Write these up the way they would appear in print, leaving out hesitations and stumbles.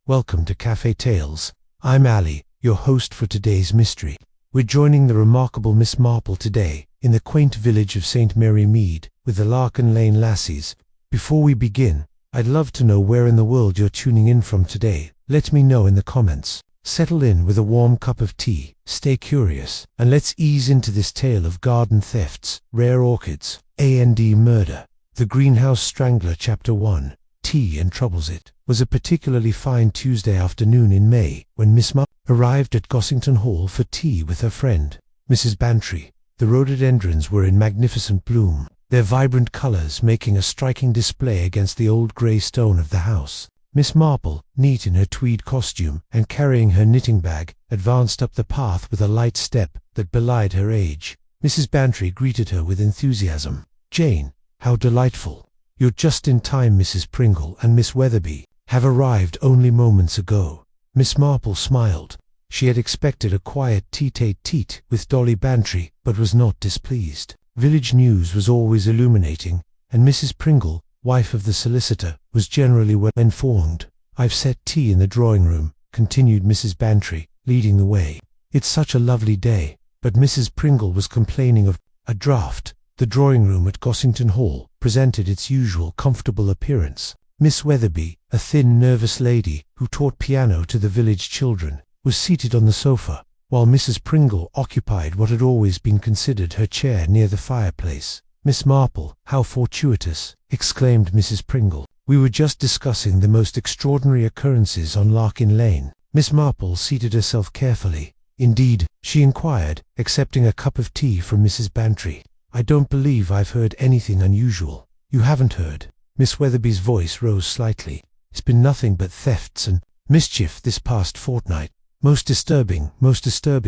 Welcome to Café Tales. I'm Alie, your host for today's mystery. We're joining the remarkable Miss Marple today, in the quaint village of St. Mary Mead, with the Larkin Lane lassies. Before we begin, I'd love to know where in the world you're tuning in from today. Let me know in the comments. Settle in with a warm cup of tea, stay curious, and let's ease into this tale of garden thefts, rare orchids, and murder. The Greenhouse Strangler Chapter 1, Tea and Troubles. It was a particularly fine Tuesday afternoon in May when Miss Marple arrived at Gossington Hall for tea with her friend, Mrs. Bantry. The rhododendrons were in magnificent bloom, their vibrant colours making a striking display against the old grey stone of the house. Miss Marple, neat in her tweed costume and carrying her knitting bag, advanced up the path with a light step that belied her age. Mrs. Bantry greeted her with enthusiasm. "Jane, how delightful! You're just in time. Mrs. Pringle and Miss Weatherby have arrived only moments ago." Miss Marple smiled. She had expected a quiet tete-a-tete with Dolly Bantry, but was not displeased. Village news was always illuminating, and Mrs. Pringle, wife of the solicitor, was generally well informed. "I've set tea in the drawing-room," continued Mrs. Bantry, leading the way. "It's such a lovely day." But Mrs. Pringle was complaining of a draught. The drawing-room at Gossington Hall presented its usual comfortable appearance. Miss Weatherby, a thin, nervous lady who taught piano to the village children, was seated on the sofa, while Mrs. Pringle occupied what had always been considered her chair near the fireplace. "Miss Marple, how fortuitous!" exclaimed Mrs. Pringle. "We were just discussing the most extraordinary occurrences on Larkin Lane." Miss Marple seated herself carefully. "Indeed?" she inquired, accepting a cup of tea from Mrs. Bantry. "I don't believe I've heard anything unusual." "You haven't heard?" Miss Weatherby's voice rose slightly. "It's been nothing but thefts and mischief this past fortnight. Most disturbing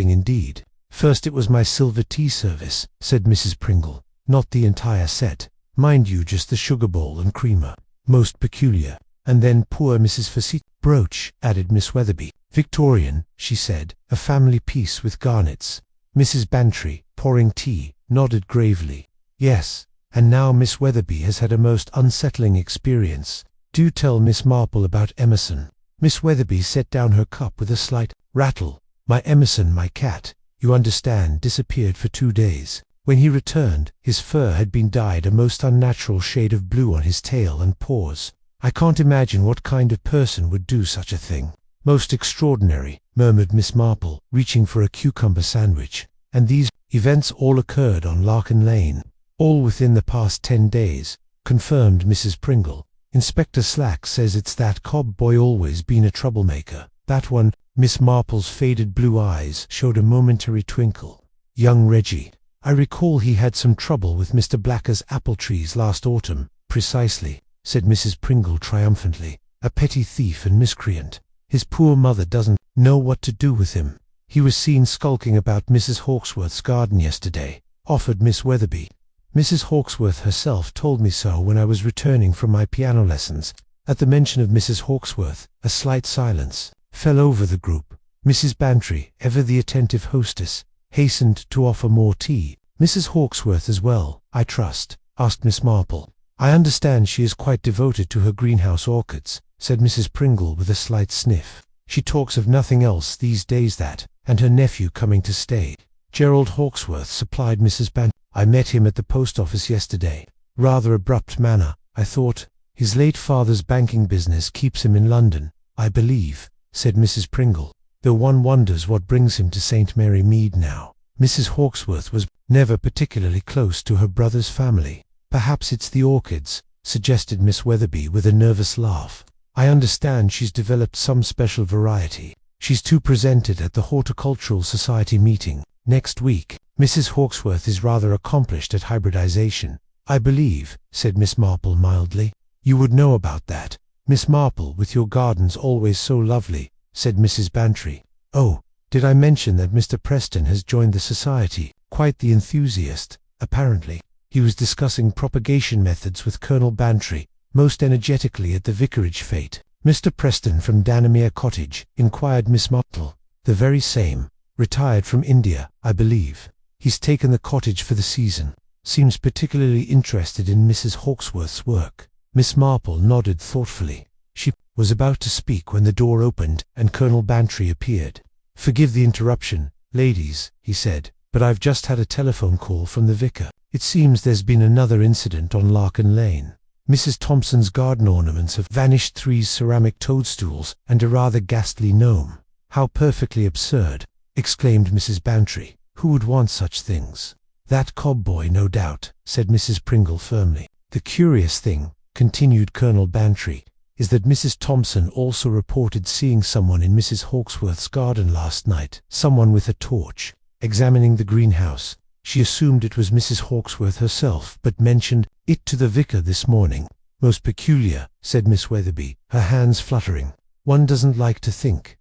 indeed." "First it was my silver tea service," said Mrs. Pringle. "Not the entire set. Mind you, just the sugar bowl and creamer. Most peculiar. And then poor Mrs. Facet's brooch," added Miss Weatherby. "Victorian," she said, "a family piece with garnets." Mrs. Bantry, pouring tea, nodded gravely. "Yes, and now Miss Weatherby has had a most unsettling experience. Do tell Miss Marple about Emerson." Miss Weatherby set down her cup with a slight rattle. "My Emerson, my cat, you understand, disappeared for 2 days. When he returned, his fur had been dyed a most unnatural shade of blue on his tail and paws. I can't imagine what kind of person would do such a thing." "Most extraordinary," murmured Miss Marple, reaching for a cucumber sandwich. "And these events all occurred on Larkin Lane?" "All within the past 10 days, confirmed Mrs. Pringle. "Inspector Slack says it's that Cobb boy always been a troublemaker. That one." Miss Marple's faded blue eyes showed a momentary twinkle. "Young Reggie. I recall he had some trouble with Mr. Blacker's apple trees last autumn." "Precisely," said Mrs. Pringle triumphantly. "A petty thief and miscreant. His poor mother doesn't know what to do with him. He was seen skulking about Mrs. Hawksworth's garden yesterday," offered Miss Weatherby. "Mrs. Hawksworth herself told me so when I was returning from my piano lessons." At the mention of Mrs. Hawksworth, a slight silence fell over the group. Mrs. Bantry, ever the attentive hostess, hastened to offer more tea. "Mrs. Hawksworth as well, I trust?" asked Miss Marple. "I understand she is quite devoted to her greenhouse orchids," said Mrs. Pringle with a slight sniff. "She talks of nothing else these days, that, and her nephew coming to stay." "Gerald Hawksworth," supplied Mrs. Bantry. "I met him at the post office yesterday. Rather abrupt manner, I thought. His late father's banking business keeps him in London, I believe," said Mrs. Pringle, "though one wonders what brings him to St. Mary Mead now. Mrs. Hawksworth was never particularly close to her brother's family." "Perhaps it's the orchids," suggested Miss Weatherby with a nervous laugh. "I understand she's developed some special variety. She's to present it at the Horticultural Society meeting next week. Mrs. Hawksworth is rather accomplished at hybridization, I believe," said Miss Marple mildly. "You would know about that, Miss Marple, with your gardens always so lovely," said Mrs. Bantry. "Oh, did I mention that Mr. Preston has joined the society? Quite the enthusiast, apparently. He was discussing propagation methods with Colonel Bantry most energetically at the vicarage fete." "Mr. Preston from Danemere Cottage?" inquired Miss Marple. "The very same. Retired from India, I believe. He's taken the cottage for the season. Seems particularly interested in Mrs. Hawksworth's work." Miss Marple nodded thoughtfully. "She was about to speak when the door opened and Colonel Bantry appeared. "Forgive the interruption, ladies," he said, "but I've just had a telephone call from the vicar. It seems there's been another incident on Larkin Lane. Mrs. Thompson's garden ornaments have vanished, 3 ceramic toadstools, and a rather ghastly gnome." "How perfectly absurd!" exclaimed Mrs. Bantry. "Who would want such things?" "That Cobb boy, no doubt," said Mrs. Pringle firmly. "The curious thing," continued Colonel Bantry, "is that Mrs. Thompson also reported seeing someone in Mrs. Hawksworth's garden last night, someone with a torch, examining the greenhouse. She assumed it was Mrs. Hawksworth herself, but mentioned it to the vicar this morning." "Most peculiar," said Miss Weatherby, her hands fluttering. One doesn't like to think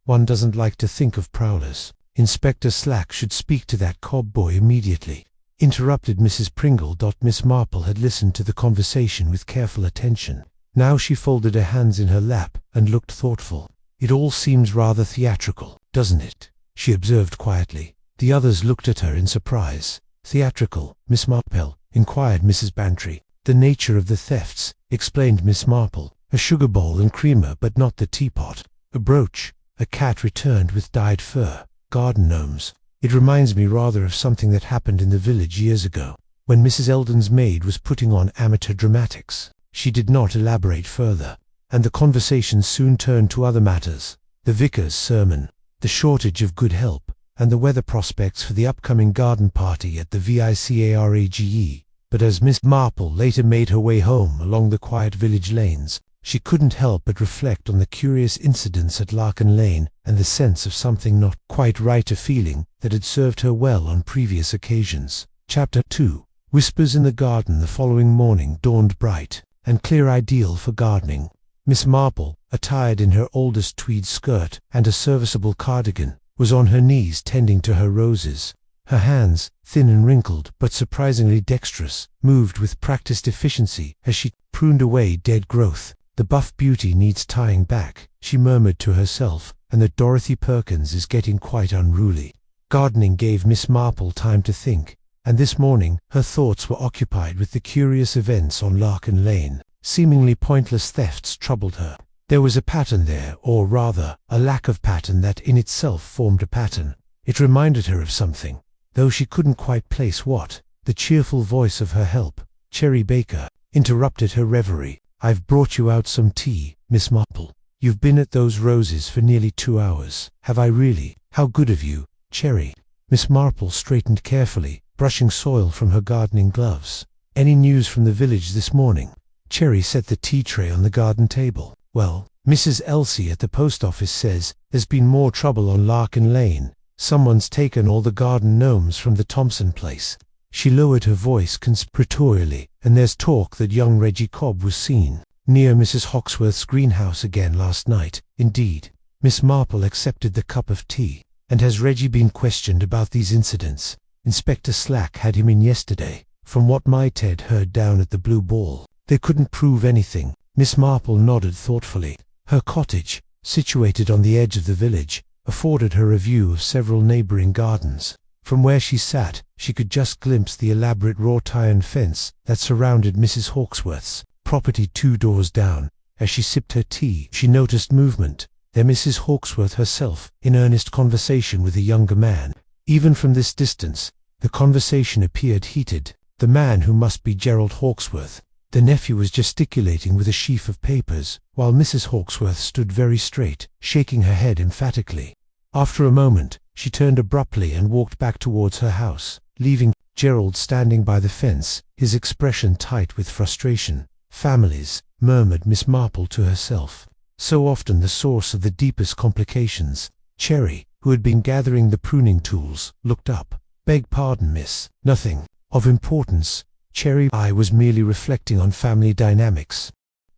of prowlers." "Inspector Slack should speak to that Cobb boy immediately," interrupted Mrs. Pringle. Miss Marple had listened to the conversation with careful attention. Now she folded her hands in her lap and looked thoughtful. "It all seems rather theatrical, doesn't it?" she observed quietly. The others looked at her in surprise. "Theatrical, Miss Marple?" inquired Mrs. Bantry. "The nature of the thefts," explained Miss Marple. "A sugar bowl and creamer, but not the teapot. A brooch, a cat returned with dyed fur, garden gnomes. It reminds me rather of something that happened in the village years ago, when Mrs. Eldon's maid was putting on amateur dramatics." She did not elaborate further, and the conversation soon turned to other matters: the vicar's sermon, the shortage of good help, and the weather prospects for the upcoming garden party at the Vicarage. But as Miss Marple later made her way home along the quiet village lanes, she couldn't help but reflect on the curious incidents at Larkin Lane and the sense of something not quite right, a feeling that had served her well on previous occasions. Chapter 2. Whispers in the garden. The following morning dawned bright and clear, ideal for gardening. Miss Marple, attired in her oldest tweed skirt and a serviceable cardigan, was on her knees tending to her roses. Her hands, thin and wrinkled but surprisingly dexterous, moved with practiced efficiency as she pruned away dead growth. "The buff beauty needs tying back," she murmured to herself, "and that Dorothy Perkins is getting quite unruly." Gardening gave Miss Marple time to think, and this morning her thoughts were occupied with the curious events on Larkin Lane. Seemingly pointless thefts troubled her. There was a pattern there, or rather, a lack of pattern that in itself formed a pattern. It reminded her of something, though she couldn't quite place what. The cheerful voice of her help, Cherry Baker, interrupted her reverie. "I've brought you out some tea, Miss Marple. You've been at those roses for nearly 2 hours." "Have I really? How good of you, Cherry." Miss Marple straightened carefully, brushing soil from her gardening gloves. "Any news from the village this morning?" Cherry set the tea tray on the garden table. "Well, Mrs. Elsie at the post office says there's been more trouble on Larkin Lane. Someone's taken all the garden gnomes from the Thompson place." She lowered her voice conspiratorially. "And there's talk that young Reggie Cobb was seen near Mrs. Hawksworth's greenhouse again last night." "Indeed." Miss Marple accepted the cup of tea. "And has Reggie been questioned about these incidents?" "Inspector Slack had him in yesterday, from what my Ted heard down at the Blue Ball. They couldn't prove anything." Miss Marple nodded thoughtfully. Her cottage, situated on the edge of the village, afforded her a view of several neighboring gardens. From where she sat, she could just glimpse the elaborate wrought iron fence that surrounded Mrs. Hawksworth's property 2 doors down. As she sipped her tea, she noticed movement. There Mrs. Hawksworth herself, in earnest conversation with a younger man. Even from this distance, the conversation appeared heated. The man, who must be Gerald Hawksworth, the nephew, was gesticulating with a sheaf of papers, while Mrs. Hawksworth stood very straight, shaking her head emphatically. After a moment, she turned abruptly and walked back towards her house, leaving Gerald standing by the fence, his expression tight with frustration. "Families," murmured Miss Marple to herself. "So often the source of the deepest complications." Cherry, who had been gathering the pruning tools, looked up. "Beg pardon, miss." "Nothing of importance, Cherry. I was merely reflecting on family dynamics."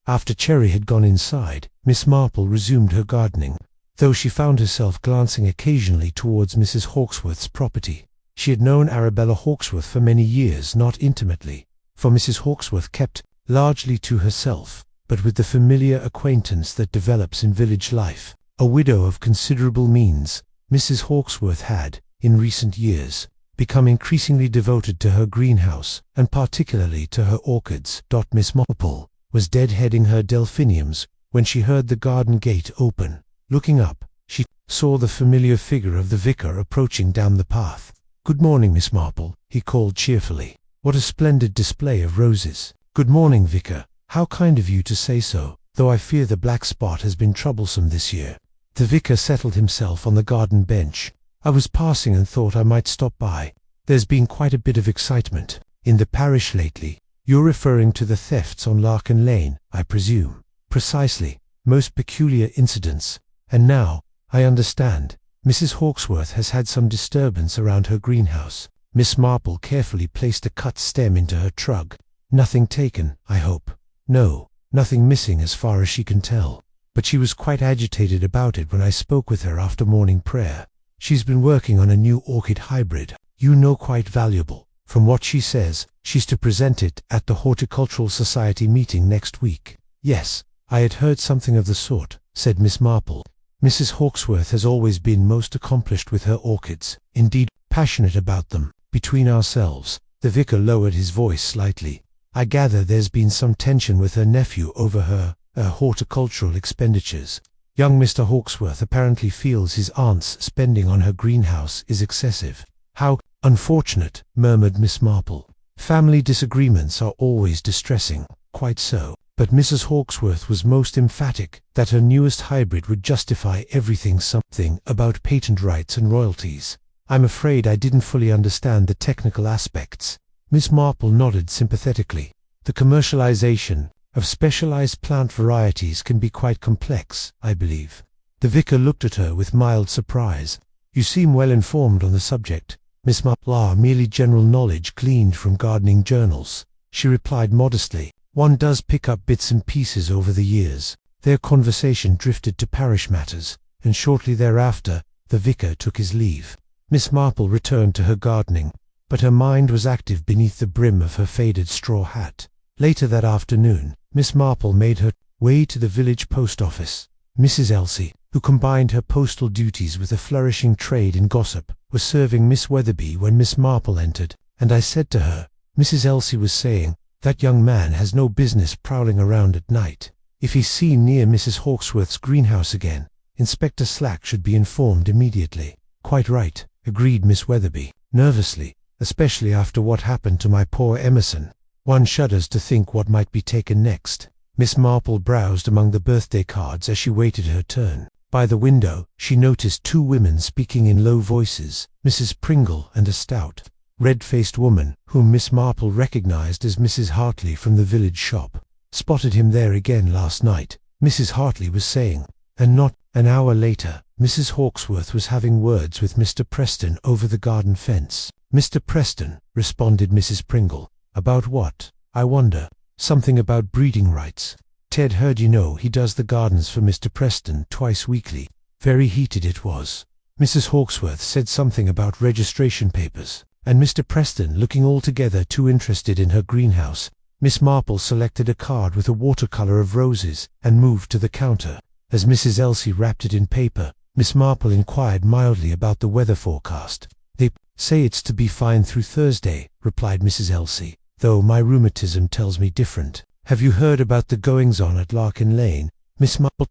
After Cherry had gone inside, Miss Marple resumed her gardening, though she found herself glancing occasionally towards Mrs. Hawksworth's property. She had known Arabella Hawksworth for many years, not intimately, for Mrs. Hawksworth kept largely to herself, but with the familiar acquaintance that develops in village life. A widow of considerable means, Mrs. Hawksworth had, in recent years, become increasingly devoted to her greenhouse, and particularly to her orchids. Miss Marple was deadheading her delphiniums when she heard the garden gate open. Looking up, she saw the familiar figure of the vicar approaching down the path. "Good morning, Miss Marple," he called cheerfully. "What a splendid display of roses." "Good morning, Vicar. How kind of you to say so, though I fear the black spot has been troublesome this year." The vicar settled himself on the garden bench. "I was passing and thought I might stop by. There's been quite a bit of excitement in the parish lately." "You're referring to the thefts on Larkin Lane, I presume?" "Precisely. Most peculiar incidents. And now, I understand, Mrs. Hawkesworth has had some disturbance around her greenhouse." Miss Marple carefully placed a cut stem into her trug. "Nothing taken, I hope?" "No, nothing missing as far as she can tell. But she was quite agitated about it when I spoke with her after morning prayer. She's been working on a new orchid hybrid, you know, quite valuable. From what she says, she's to present it at the Horticultural Society meeting next week." "Yes, I had heard something of the sort," said Miss Marple. "Mrs. Hawkesworth has always been most accomplished with her orchids, indeed, passionate about them. Between ourselves," the vicar lowered his voice slightly, "I gather there's been some tension with her nephew over her horticultural expenditures. Young Mr. Hawkesworth apparently feels his aunt's spending on her greenhouse is excessive." "How unfortunate," murmured Miss Marple. "Family disagreements are always distressing." "Quite so. But Mrs. Hawkesworth was most emphatic that her newest hybrid would justify everything, something about patent rights and royalties. I'm afraid I didn't fully understand the technical aspects." Miss Marple nodded sympathetically. "The commercialization of specialized plant varieties can be quite complex, I believe." The vicar looked at her with mild surprise. "You seem well informed on the subject, Miss Marple." "Ah, merely general knowledge gleaned from gardening journals," she replied modestly. "One does pick up bits and pieces over the years." Their conversation drifted to parish matters, and shortly thereafter the vicar took his leave. Miss Marple returned to her gardening, but her mind was active beneath the brim of her faded straw hat. Later that afternoon, Miss Marple made her way to the village post office. Mrs. Elsie, who combined her postal duties with a flourishing trade in gossip, was serving Miss Weatherby when Miss Marple entered, and I said to her, Mrs. Elsie was saying, "That young man has no business prowling around at night. If he's seen near Mrs. Hawkesworth's greenhouse again, Inspector Slack should be informed immediately." "Quite right," agreed Miss Weatherby, nervously, "especially after what happened to my poor Emerson. One shudders to think what might be taken next." Miss Marple browsed among the birthday cards as she waited her turn. By the window, she noticed two women speaking in low voices, Mrs. Pringle and a stout, red-faced woman, whom Miss Marple recognized as Mrs. Hartley from the village shop. "Spotted him there again last night," Mrs. Hartley was saying, and not an hour later, Mrs. Hawkesworth was having words with Mr. Preston over the garden fence. "Mr. Preston," responded Mrs. Pringle. "About what, I wonder?" "Something about breeding rights. Ted heard, you know, he does the gardens for Mr. Preston twice weekly." Very heated it was. Mrs. Hawkesworth said something about registration papers, and Mr. Preston looking altogether too interested in her greenhouse. Miss Marple selected a card with a watercolor of roses and moved to the counter. As Mrs. Elsie wrapped it in paper, Miss Marple inquired mildly about the weather forecast. "They say it's to be fine through Thursday," replied Mrs. Elsie, "though my rheumatism tells me different." "Have you heard about the goings-on at Larkin Lane, Miss Marple?"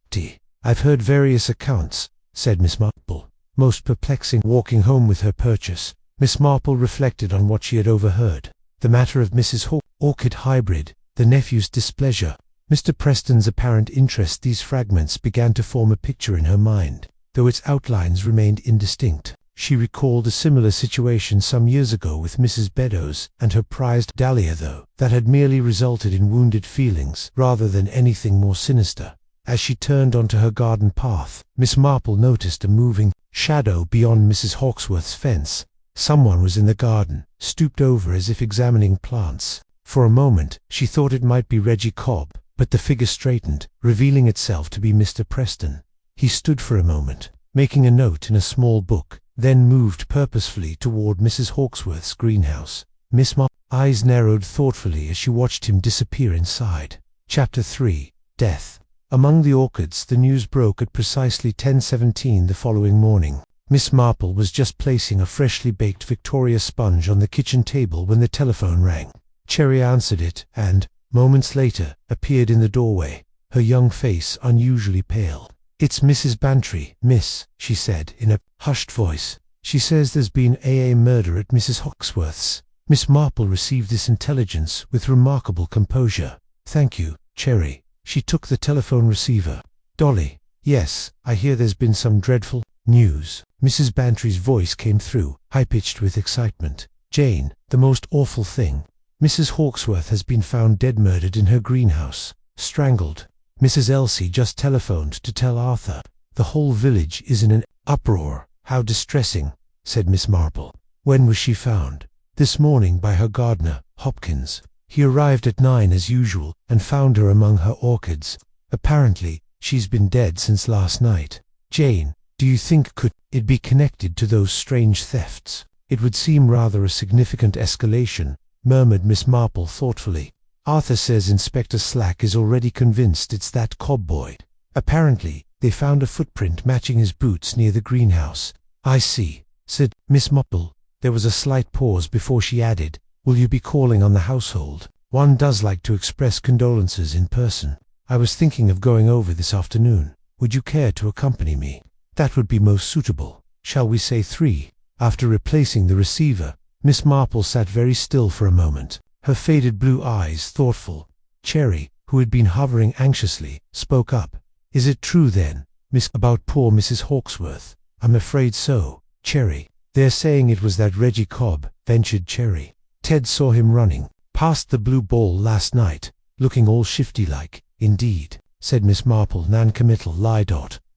"I've heard various accounts," said Miss Marple. Most perplexing. Walking home with her purchase, Miss Marple reflected on what she had overheard. The matter of Mrs. Orchid hybrid, the nephew's displeasure, Mr. Preston's apparent interest. These fragments began to form a picture in her mind, though its outlines remained indistinct. She recalled a similar situation some years ago with Mrs. Beddoes and her prized dahlia, though that had merely resulted in wounded feelings rather than anything more sinister. As she turned onto her garden path, Miss Marple noticed a moving shadow beyond Mrs. Hawkesworth's fence. Someone was in the garden, stooped over as if examining plants. For a moment, she thought it might be Reggie Cobb, but the figure straightened, revealing itself to be Mr. Preston. He stood for a moment, making a note in a small book, then moved purposefully toward Mrs. Hawkesworth's greenhouse. Miss Marple's eyes narrowed thoughtfully as she watched him disappear inside. Chapter 3. Death. Among the orchids, the news broke at precisely 10:17 the following morning. Miss Marple was just placing a freshly baked Victoria sponge on the kitchen table when the telephone rang. Cherry answered it and, moments later, appeared in the doorway. her young face unusually pale. "It's Mrs. Bantry, miss," she said in a hushed voice. "She says there's been a murder at Mrs. Hawksworth's." Miss Marple received this intelligence with remarkable composure. "Thank you, Cherry." She took the telephone receiver. "Dolly." "Yes, I hear there's been some dreadful news." Mrs. Bantry's voice came through, high-pitched with excitement. "Jane, the most awful thing. Mrs. Hawksworth has been found dead, murdered in her greenhouse, strangled. Mrs. Elsie just telephoned to tell Arthur. The whole village is in an uproar." "How distressing," said Miss Marple. "When was she found?" "This morning by her gardener, Hopkins. He arrived at 9 as usual and found her among her orchids. Apparently, she's been dead since last night." "Jane, do you think could it be connected to those strange thefts?" "It would seem rather a significant escalation," murmured Miss Marple thoughtfully. "Arthur says Inspector Slack is already convinced it's that Cobb boy. Apparently, they found a footprint matching his boots near the greenhouse." "I see," said Miss Marple. There was a slight pause before she added, "Will you be calling on the household? One does like to express condolences in person. I was thinking of going over this afternoon. Would you care to accompany me?" "That would be most suitable. Shall we say 3? After replacing the receiver, Miss Marple sat very still for a moment, her faded blue eyes thoughtful. Cherry, who had been hovering anxiously, spoke up. "Is it true then, miss, about poor Mrs. Hawksworth?" "I'm afraid so, Cherry. They're saying it was that Reggie Cobb," ventured Cherry. "Ted saw him running past the blue ball last night, looking all shifty-like." "Indeed," said Miss Marple, non-committal lie.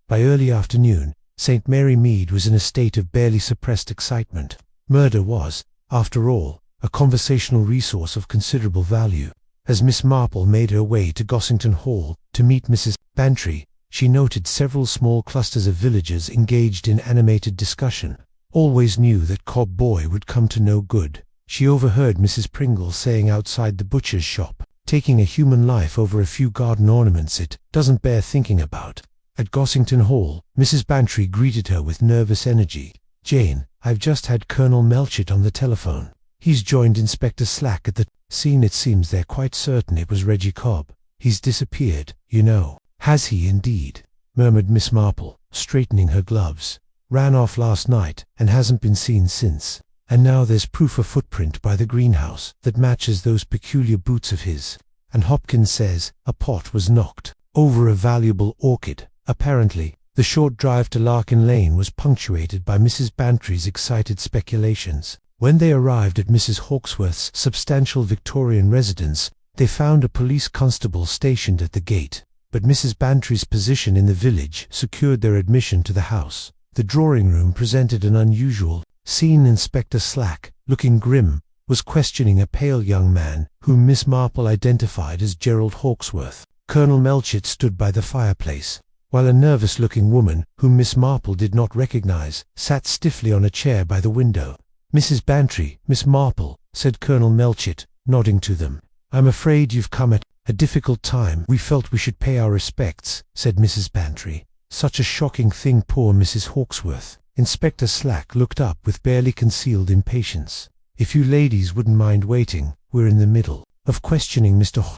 By early afternoon, St. Mary Mead was in a state of barely suppressed excitement. Murder was, after all, a conversational resource of considerable value. As Miss Marple made her way to Gossington Hall to meet Mrs. Bantry, she noted several small clusters of villagers engaged in animated discussion. Always knew that Cobb boy would come to no good. She overheard Mrs. Pringle saying outside the butcher's shop, "Taking a human life over a few garden ornaments, it doesn't bear thinking about." At Gossington Hall, Mrs. Bantry greeted her with nervous energy. "Jane, I've just had Colonel Melchett on the telephone. He's joined Inspector Slack at the scene. It seems they're quite certain it was Reggie Cobb. He's disappeared, you know." "Has he indeed?" murmured Miss Marple, straightening her gloves. "Ran off last night and hasn't been seen since. And now there's proof of footprint by the greenhouse that matches those peculiar boots of his. And Hopkins says a pot was knocked over a valuable orchid." Apparently, the short drive to Larkin Lane was punctuated by Mrs. Bantry's excited speculations. When they arrived at Mrs. Hawksworth's substantial Victorian residence, they found a police constable stationed at the gate, but Mrs. Bantry's position in the village secured their admission to the house. The drawing-room presented an unusual scene. Inspector Slack, looking grim, was questioning a pale young man, whom Miss Marple identified as Gerald Hawksworth. Colonel Melchett stood by the fireplace, while a nervous-looking woman, whom Miss Marple did not recognize, sat stiffly on a chair by the window. "Mrs. Bantry, Miss Marple," said Colonel Melchett, nodding to them. "I'm afraid you've come at a difficult time. We felt we should pay our respects," said Mrs. Bantry. "Such a shocking thing, poor Mrs. Hawksworth." Inspector Slack looked up with barely concealed impatience. "If you ladies wouldn't mind waiting, we're in the middle of questioning Mr.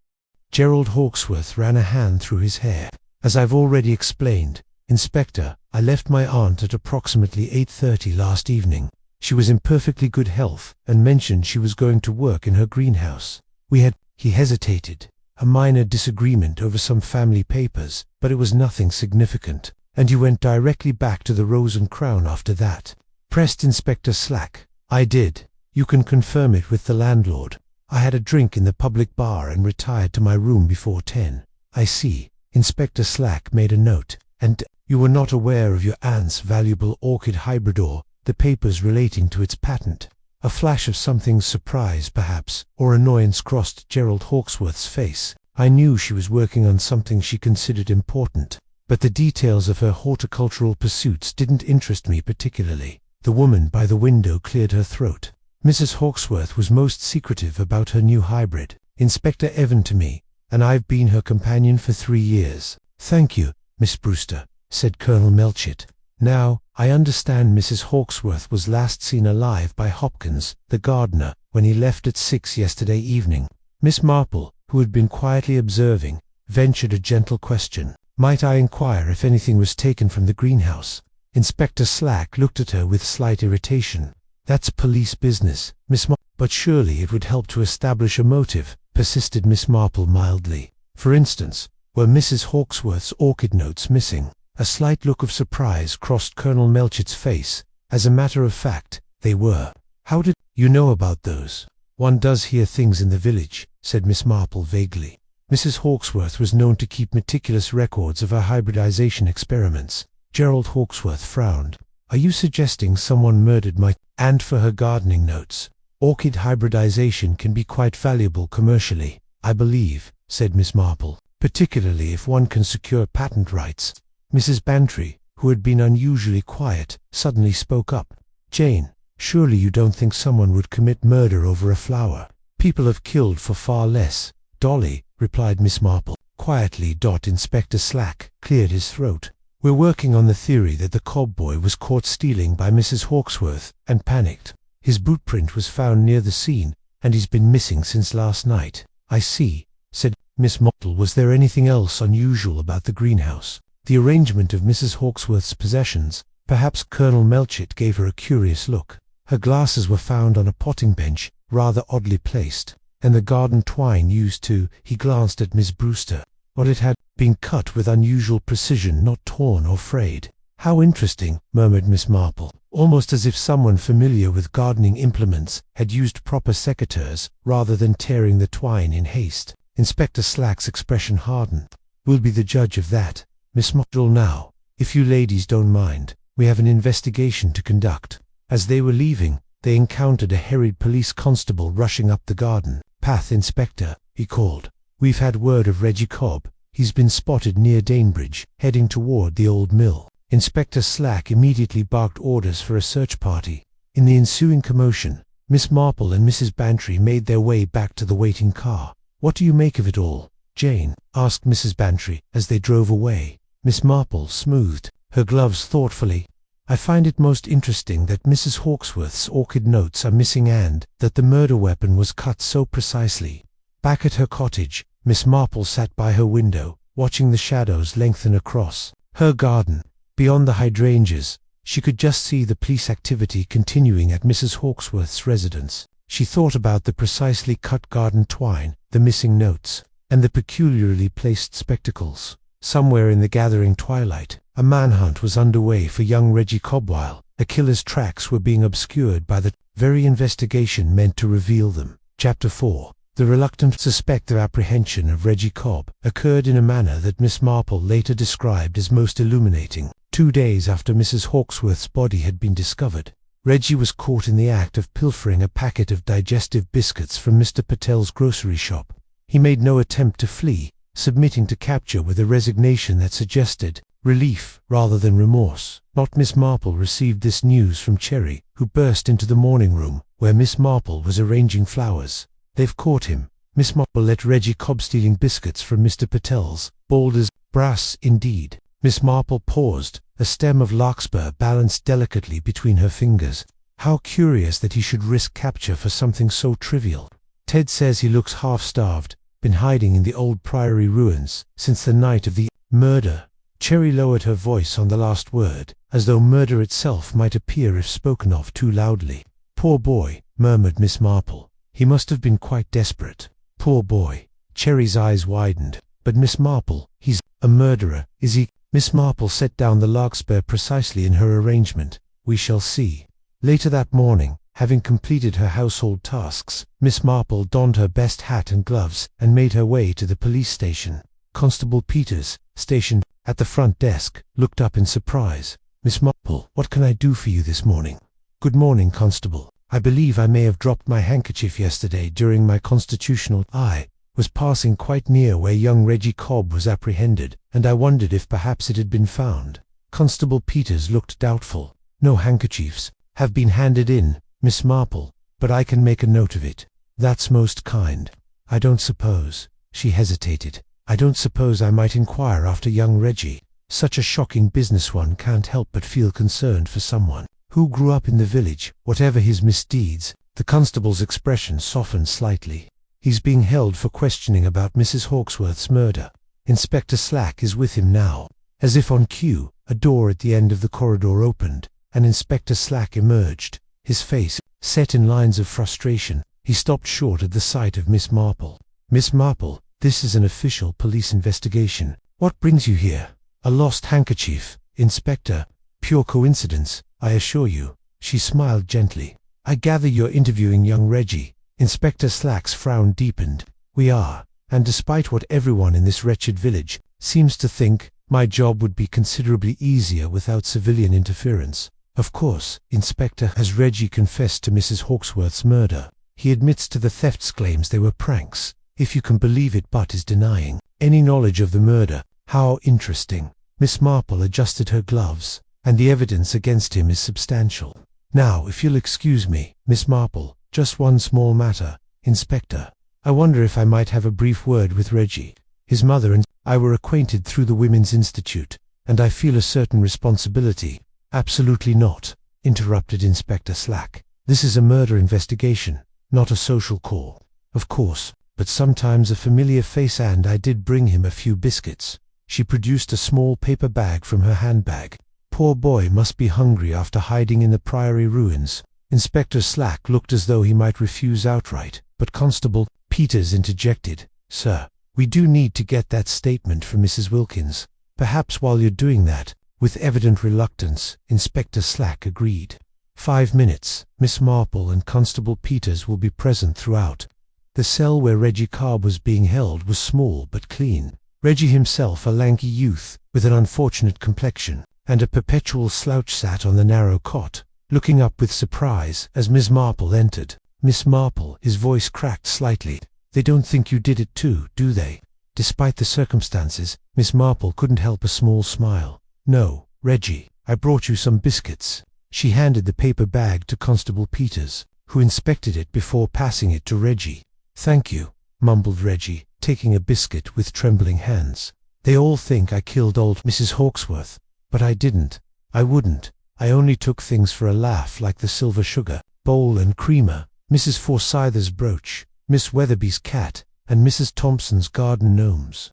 Gerald Hawksworth ran a hand through his hair. "As I've already explained, Inspector, I left my aunt at approximately 8:30 last evening. She was in perfectly good health and mentioned she was going to work in her greenhouse. We had," he hesitated, "a minor disagreement over some family papers, but it was nothing significant." "And you went directly back to the Rose and Crown after that?" pressed Inspector Slack. "I did. You can confirm it with the landlord. I had a drink in the public bar and retired to my room before 10. "I see." Inspector Slack made a note. "And you were not aware of your aunt's valuable orchid hybridor, the papers relating to its patent?" A flash of something's surprise, perhaps, or annoyance crossed Gerald Hawksworth's face. "I knew she was working on something she considered important, but the details of her horticultural pursuits didn't interest me particularly." The woman by the window cleared her throat. "Mrs. Hawksworth was most secretive about her new hybrid, Inspector Evan to me, and I've been her companion for 3 years." "Thank you, Miss Brewster," said Colonel Melchett. "Now, I understand Mrs. Hawksworth was last seen alive by Hopkins, the gardener, when he left at 6 yesterday evening." Miss Marple, who had been quietly observing, ventured a gentle question. "Might I inquire if anything was taken from the greenhouse?" Inspector Slack looked at her with slight irritation. "That's police business, Miss Marple." "But surely it would help to establish a motive," persisted Miss Marple mildly. "For instance, were Mrs. Hawksworth's orchid notes missing?" A slight look of surprise crossed Colonel Melchett's face. "As a matter of fact, they were." "How did you know about those?" "One does hear things in the village," said Miss Marple vaguely. Mrs. Hawksworth was known to keep meticulous records of her hybridization experiments. Gerald Hawksworth frowned. "Are you suggesting someone murdered my—" "And for her gardening notes. Orchid hybridization can be quite valuable commercially, I believe," said Miss Marple, "particularly if one can secure patent rights." Mrs. Bantry, who had been unusually quiet, suddenly spoke up. "Jane, surely you don't think someone would commit murder over a flower? People have killed for far less." "Dolly," replied Miss Marple, quietly. Inspector Slack cleared his throat. "We're working on the theory that the Cobb boy was caught stealing by Mrs. Hawksworth and panicked. His boot print was found near the scene, and he's been missing since last night." "I see," said Miss Marple. "Was there anything else unusual about the greenhouse?" "The arrangement of Mrs. Hawksworth's possessions." Perhaps Colonel Melchett gave her a curious look. "Her glasses were found on a potting bench, rather oddly placed, and the garden twine used to—" He glanced at Miss Brewster. "Well, it had been cut with unusual precision, not torn or frayed." "How interesting," murmured Miss Marple, almost as if someone familiar with gardening implements had used proper secateurs rather than tearing the twine in haste. Inspector Slack's expression hardened. "We'll be the judge of that, Miss Marple. Now, if you ladies don't mind, we have an investigation to conduct." As they were leaving, they encountered a harried police constable rushing up the garden path. "Inspector," he called, "we've had word of Reggie Cobb. He's been spotted near Danebridge, heading toward the old mill." Inspector Slack immediately barked orders for a search party. In the ensuing commotion, Miss Marple and Mrs. Bantry made their way back to the waiting car. "What do you make of it all, Jane?" asked Mrs. Bantry as they drove away. Miss Marple smoothed her gloves thoughtfully. "I find it most interesting that Mrs. Hawksworth's orchid notes are missing and that the murder weapon was cut so precisely." Back at her cottage, Miss Marple sat by her window, watching the shadows lengthen across her garden. Beyond the hydrangeas, she could just see the police activity continuing at Mrs. Hawksworth's residence. She thought about the precisely cut garden twine, the missing notes, and the peculiarly placed spectacles. Somewhere in the gathering twilight, a manhunt was underway for young Reggie Cobb while a killer's tracks were being obscured by the very investigation meant to reveal them. Chapter 4. The reluctant suspect of apprehension of Reggie Cobb occurred in a manner that Miss Marple later described as most illuminating. 2 days after Mrs. Hawksworth's body had been discovered, Reggie was caught in the act of pilfering a packet of digestive biscuits from Mr. Patel's grocery shop. He made no attempt to flee, submitting to capture with a resignation that suggested relief rather than remorse. Miss Marple received this news from Cherry, who burst into the morning room, where Miss Marple was arranging flowers. "They've caught him." Miss Marple let Reggie Cobb stealing biscuits from Mr. Patel's, bold as brass indeed. Miss Marple paused, a stem of larkspur balanced delicately between her fingers. "How curious that he should risk capture for something so trivial. Ted says he looks half-starved, been hiding in the old priory ruins since the night of the murder." Cherry lowered her voice on the last word, as though murder itself might appear if spoken of too loudly. "Poor boy," murmured Miss Marple. "He must have been quite desperate." "Poor boy." Cherry's eyes widened. "But Miss Marple, he's a murderer, is he?" Miss Marple set down the larkspur precisely in her arrangement. "We shall see." Later that morning, having completed her household tasks, Miss Marple donned her best hat and gloves and made her way to the police station. Constable Peters, stationed at the front desk, looked up in surprise. "Miss Marple, what can I do for you this morning?" "Good morning, Constable. I believe I may have dropped my handkerchief yesterday during my constitutional. I was passing quite near where young Reggie Cobb was apprehended, and I wondered if perhaps it had been found." Constable Peters looked doubtful. "No handkerchiefs have been handed in, Miss Marple, but I can make a note of it." "That's most kind. I don't suppose," she hesitated, "I don't suppose I might inquire after young Reggie. Such a shocking business, one can't help but feel concerned for someone who grew up in the village, whatever his misdeeds." The constable's expression softened slightly. "He's being held for questioning about Mrs. Hawksworth's murder." Inspector Slack is with him now. As if on cue, a door at the end of the corridor opened, and Inspector Slack emerged, his face set in lines of frustration. He stopped short at the sight of Miss Marple. "Miss Marple, this is an official police investigation. What brings you here?" "A lost handkerchief, Inspector. Pure coincidence, I assure you." She smiled gently. "I gather you're interviewing young Reggie." Inspector Slack's frown deepened. "We are, and despite what everyone in this wretched village seems to think, my job would be considerably easier without civilian interference. Of course, Inspector, has Reggie confessed to Mrs. Hawksworth's murder? He admits to the theft's claims they were pranks, if you can believe it, but is denying any knowledge of the murder." "How interesting." Miss Marple adjusted her gloves. "And the evidence against him is substantial. Now, if you'll excuse me, Miss Marple, just one small matter, Inspector. I wonder if I might have a brief word with Reggie. His mother and I were acquainted through the Women's Institute, and I feel a certain responsibility." "Absolutely not," interrupted Inspector Slack. "This is a murder investigation, not a social call." "Of course, but sometimes a familiar face, and I did bring him a few biscuits." She produced a small paper bag from her handbag. "Poor boy must be hungry after hiding in the Priory ruins." Inspector Slack looked as though he might refuse outright, but Constable Peters interjected. "Sir, we do need to get that statement from Mrs. Wilkins. Perhaps while you're doing that." With evident reluctance, Inspector Slack agreed. 5 minutes. Miss Marple and Constable Peters will be present throughout. The cell where Reggie Cobb was being held was small but clean. Reggie himself, a lanky youth with an unfortunate complexion and a perpetual slouch, sat on the narrow cot, looking up with surprise as Miss Marple entered. "Miss Marple," his voice cracked slightly, "they don't think you did it too, do they?" Despite the circumstances, Miss Marple couldn't help a small smile. "No, Reggie, I brought you some biscuits." She handed the paper bag to Constable Peters, who inspected it before passing it to Reggie. "Thank you," mumbled Reggie, taking a biscuit with trembling hands. "They all think I killed old Mrs. Hawksworth, but I didn't. I wouldn't. I only took things for a laugh, like the silver sugar bowl and creamer, Mrs. Forsyth's brooch, Miss Weatherby's cat, and Mrs. Thompson's garden gnomes."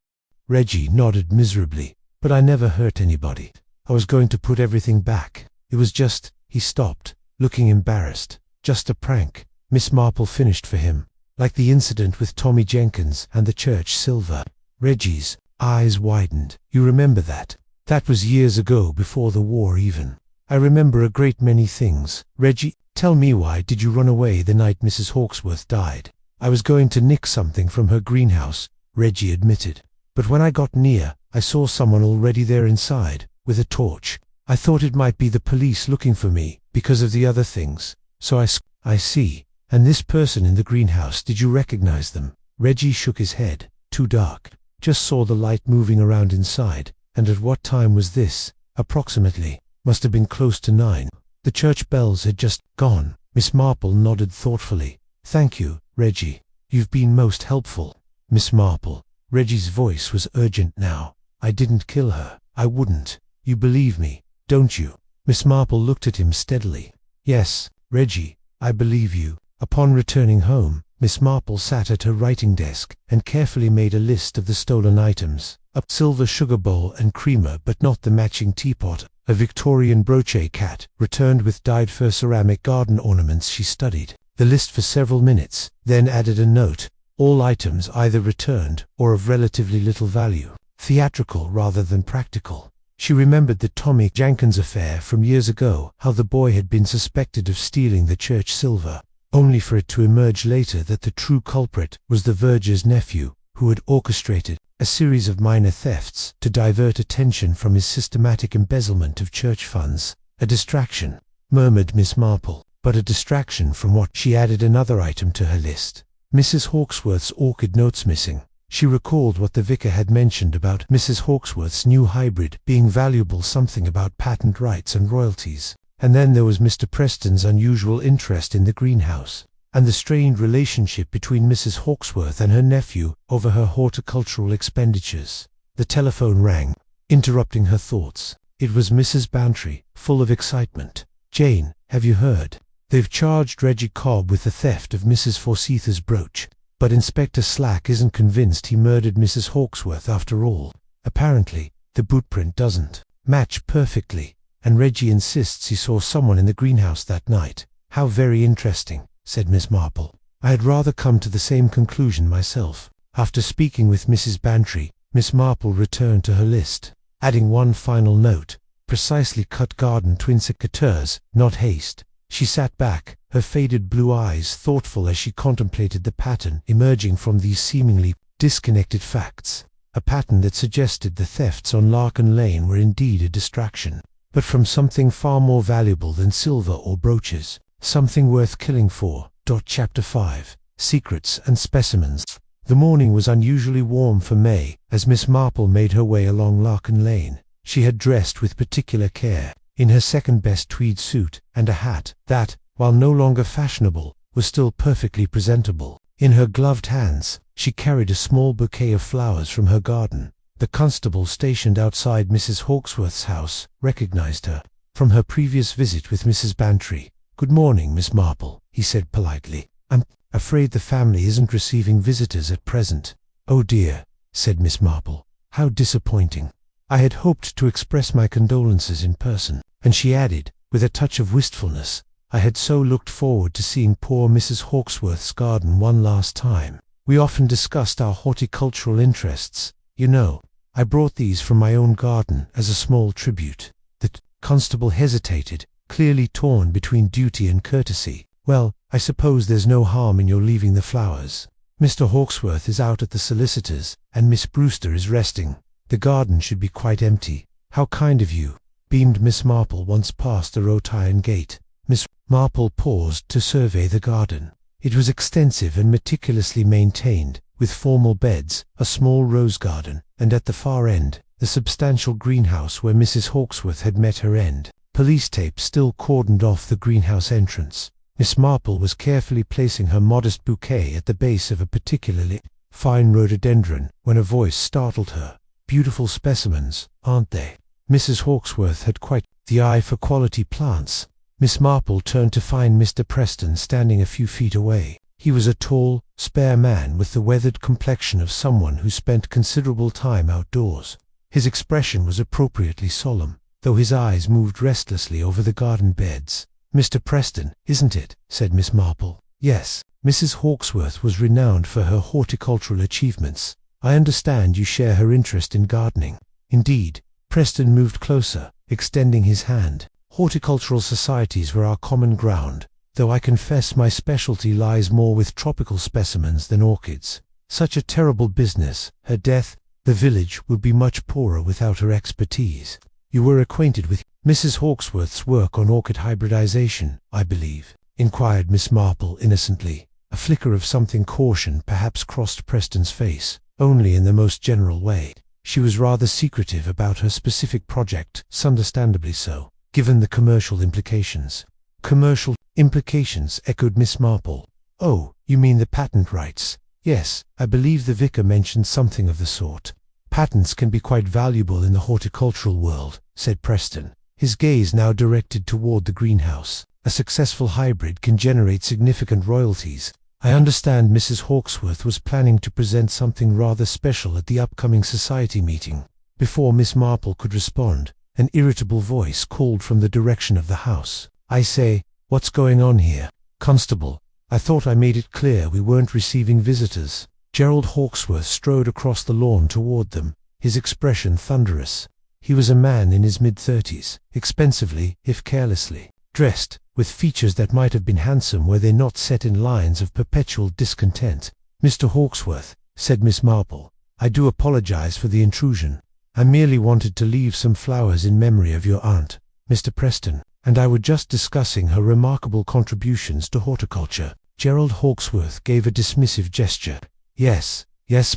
Reggie nodded miserably. "But I never hurt anybody. I was going to put everything back. It was just—" He stopped, looking embarrassed. "Just a prank." Miss Marple finished for him. "Like the incident with Tommy Jenkins and the church silver." Reggie's eyes widened. "You remember that? That was years ago, before the war even." "I remember a great many things." "Reggie, tell me, why did you run away the night Mrs. Hawksworth died?" "I was going to nick something from her greenhouse," Reggie admitted. "But when I got near, I saw someone already there inside, with a torch. I thought it might be the police looking for me, because of the other things. So I see. And this person in the greenhouse, did you recognize them?" Reggie shook his head. "Too dark. Just saw the light moving around inside." "And at what time was this?" "Approximately. Must have been close to 9. The church bells had just gone." Miss Marple nodded thoughtfully. "Thank you, Reggie. You've been most helpful." "Miss Marple," Reggie's voice was urgent now, "I didn't kill her. I wouldn't. You believe me, don't you?" Miss Marple looked at him steadily. "Yes, Reggie, I believe you." Upon returning home, Miss Marple sat at her writing desk and carefully made a list of the stolen items: a silver sugar bowl and creamer, but not the matching teapot; a Victorian brooch cat, returned with dyed fur ceramic garden ornaments. She studied the list for several minutes, then added a note: "All items either returned or of relatively little value. Theatrical rather than practical." She remembered the Tommy Jenkins affair from years ago, how the boy had been suspected of stealing the church silver, only for it to emerge later that the true culprit was the verger's nephew, who had orchestrated a series of minor thefts to divert attention from his systematic embezzlement of church funds. "A distraction," murmured Miss Marple. "But a distraction from what?" She added another item to her list: Mrs. Hawksworth's orchid notes missing. She recalled what the vicar had mentioned about Mrs. Hawksworth's new hybrid being valuable, something about patent rights and royalties. And then there was Mr. Preston's unusual interest in the greenhouse, and the strained relationship between Mrs. Hawksworth and her nephew over her horticultural expenditures. The telephone rang, interrupting her thoughts. It was Mrs. Bantry, full of excitement. "Jane, have you heard? They've charged Reggie Cobb with the theft of Mrs. Forsyth's brooch." But Inspector Slack isn't convinced he murdered Mrs. Hawksworth after all. Apparently, the bootprint doesn't match perfectly, and Reggie insists he saw someone in the greenhouse that night. How very interesting, said Miss Marple. I had rather come to the same conclusion myself. After speaking with Mrs. Bantry, Miss Marple returned to her list, adding one final note: precisely cut garden twinsecateurs, not haste. She sat back, her faded blue eyes thoughtful as she contemplated the pattern emerging from these seemingly disconnected facts. A pattern that suggested the thefts on Larkin Lane were indeed a distraction, but from something far more valuable than silver or brooches, something worth killing for. Chapter 5. Secrets and Specimens. The morning was unusually warm for May as Miss Marple made her way along Larkin Lane. She had dressed with particular care, in her second-best tweed suit and a hat that, while no longer fashionable, was still perfectly presentable. In her gloved hands, she carried a small bouquet of flowers from her garden. The constable stationed outside Mrs. Hawksworth's house recognized her from her previous visit with Mrs. Bantry. "Good morning, Miss Marple," he said politely. "I'm afraid the family isn't receiving visitors at present." "Oh dear," said Miss Marple. "How disappointing. I had hoped to express my condolences in person." And she added, with a touch of wistfulness, "I had so looked forward to seeing poor Mrs. Hawksworth's garden one last time. We often discussed our horticultural interests, you know. I brought these from my own garden as a small tribute." The constable hesitated, clearly torn between duty and courtesy. "Well, I suppose there's no harm in your leaving the flowers. Mr. Hawksworth is out at the solicitor's, and Miss Brewster is resting. The garden should be quite empty." "How kind of you," beamed Miss Marple once past the wrought iron gate. Miss Marple paused to survey the garden. It was extensive and meticulously maintained, with formal beds, a small rose garden, and at the far end, the substantial greenhouse where Mrs. Hawksworth had met her end. Police tape still cordoned off the greenhouse entrance. Miss Marple was carefully placing her modest bouquet at the base of a particularly fine rhododendron when a voice startled her. "Beautiful specimens, aren't they?" Mrs. Hawksworth had quite the eye for quality plants. Miss Marple turned to find Mr. Preston standing a few feet away. He was a tall, spare man with the weathered complexion of someone who spent considerable time outdoors. His expression was appropriately solemn, though his eyes moved restlessly over the garden beds. "Mr. Preston, isn't it?" said Miss Marple. "Yes." Mrs. Hawksworth was renowned for her horticultural achievements. "I understand you share her interest in gardening." "Indeed." Preston moved closer, extending his hand. "Horticultural societies were our common ground, though I confess my specialty lies more with tropical specimens than orchids. Such a terrible business, her death. The village would be much poorer without her expertise." "You were acquainted with Mrs. Hawksworth's work on orchid hybridization, I believe?" inquired Miss Marple innocently. A flicker of something caution perhaps crossed Preston's face, only in the most general way. She was rather secretive about her specific project, understandably so, given the commercial implications. "Commercial implications," echoed Miss Marple. "Oh, you mean the patent rights?" "Yes, I believe the vicar mentioned something of the sort." "Patents can be quite valuable in the horticultural world," said Preston, his gaze now directed toward the greenhouse. "A successful hybrid can generate significant royalties. I understand Mrs. Hawksworth was planning to present something rather special at the upcoming society meeting." Before Miss Marple could respond, an irritable voice called from the direction of the house. "I say, what's going on here?" "Constable, I thought I made it clear we weren't receiving visitors." Gerald Hawksworth strode across the lawn toward them, his expression thunderous. He was a man in his mid-30s, expensively, if carelessly, dressed, with features that might have been handsome were they not set in lines of perpetual discontent. "Mr. Hawksworth," said Miss Marple, "I do apologize for the intrusion. I merely wanted to leave some flowers in memory of your aunt, Mr. Preston, and I were just discussing her remarkable contributions to horticulture." Gerald Hawksworth gave a dismissive gesture. Yes,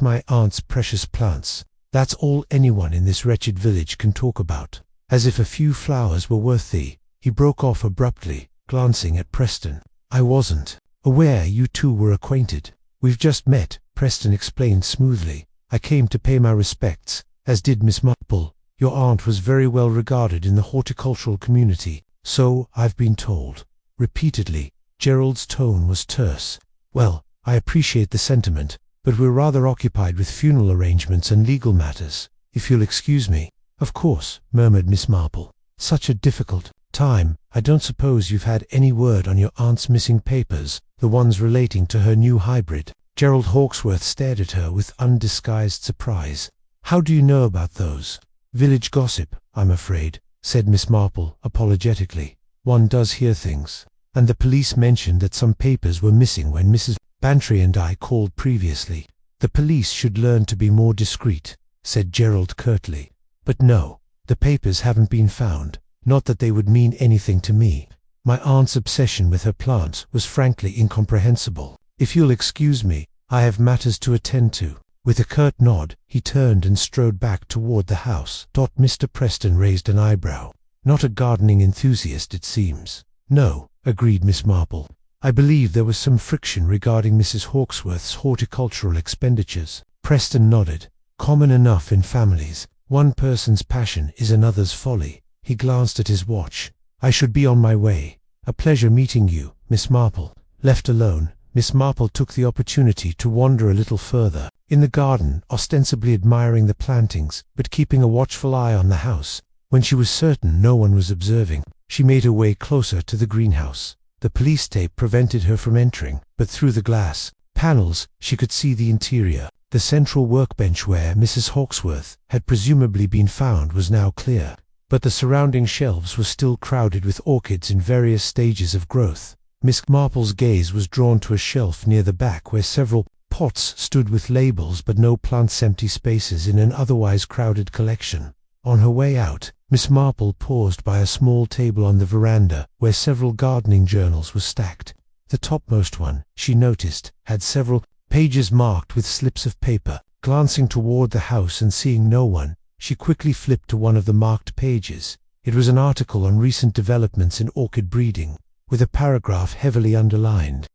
my aunt's precious plants. That's all anyone in this wretched village can talk about. As if a few flowers were worth the—" He broke off abruptly, glancing at Preston. "I wasn't aware you two were acquainted. We've just met," Preston explained smoothly. "I came to pay my respects, as did Miss Marple. Your aunt was very well regarded in the horticultural community, so I've been told." Repeatedly, Gerald's tone was terse. "Well, I appreciate the sentiment, but we're rather occupied with funeral arrangements and legal matters. If you'll excuse me." "Of course," murmured Miss Marple. "Such a difficult time. I don't suppose you've had any word on your aunt's missing papers, the ones relating to her new hybrid?" Gerald Hawksworth stared at her with undisguised surprise. "How do you know about those?" "Village gossip, I'm afraid," said Miss Marple apologetically. "One does hear things. And the police mentioned that some papers were missing when Mrs. Bantry and I called previously." "The police should learn to be more discreet," said Gerald curtly. "But no, the papers haven't been found. Not that they would mean anything to me. My aunt's obsession with her plants was frankly incomprehensible. If you'll excuse me, I have matters to attend to." With a curt nod, he turned and strode back toward the house. Mr. Preston raised an eyebrow. "Not a gardening enthusiast, it seems." "No," agreed Miss Marple. "I believe there was some friction regarding Mrs. Hawksworth's horticultural expenditures." Preston nodded. "Common enough in families. One person's passion is another's folly." He glanced at his watch. "I should be on my way. A pleasure meeting you, Miss Marple." Left alone, Miss Marple took the opportunity to wander a little further. In the garden, ostensibly admiring the plantings, but keeping a watchful eye on the house. When she was certain no one was observing, she made her way closer to the greenhouse. The police tape prevented her from entering, but through the glass panels she could see the interior. The central workbench where Mrs. Hawksworth had presumably been found was now clear, but the surrounding shelves were still crowded with orchids in various stages of growth. Miss Marple's gaze was drawn to a shelf near the back where several pots stood with labels but no plants, empty spaces in an otherwise crowded collection. On her way out, Miss Marple paused by a small table on the veranda where several gardening journals were stacked. The topmost one, she noticed, had several pages marked with slips of paper. Glancing toward the house and seeing no one, she quickly flipped to one of the marked pages. It was an article on recent developments in orchid breeding, with a paragraph heavily underlined.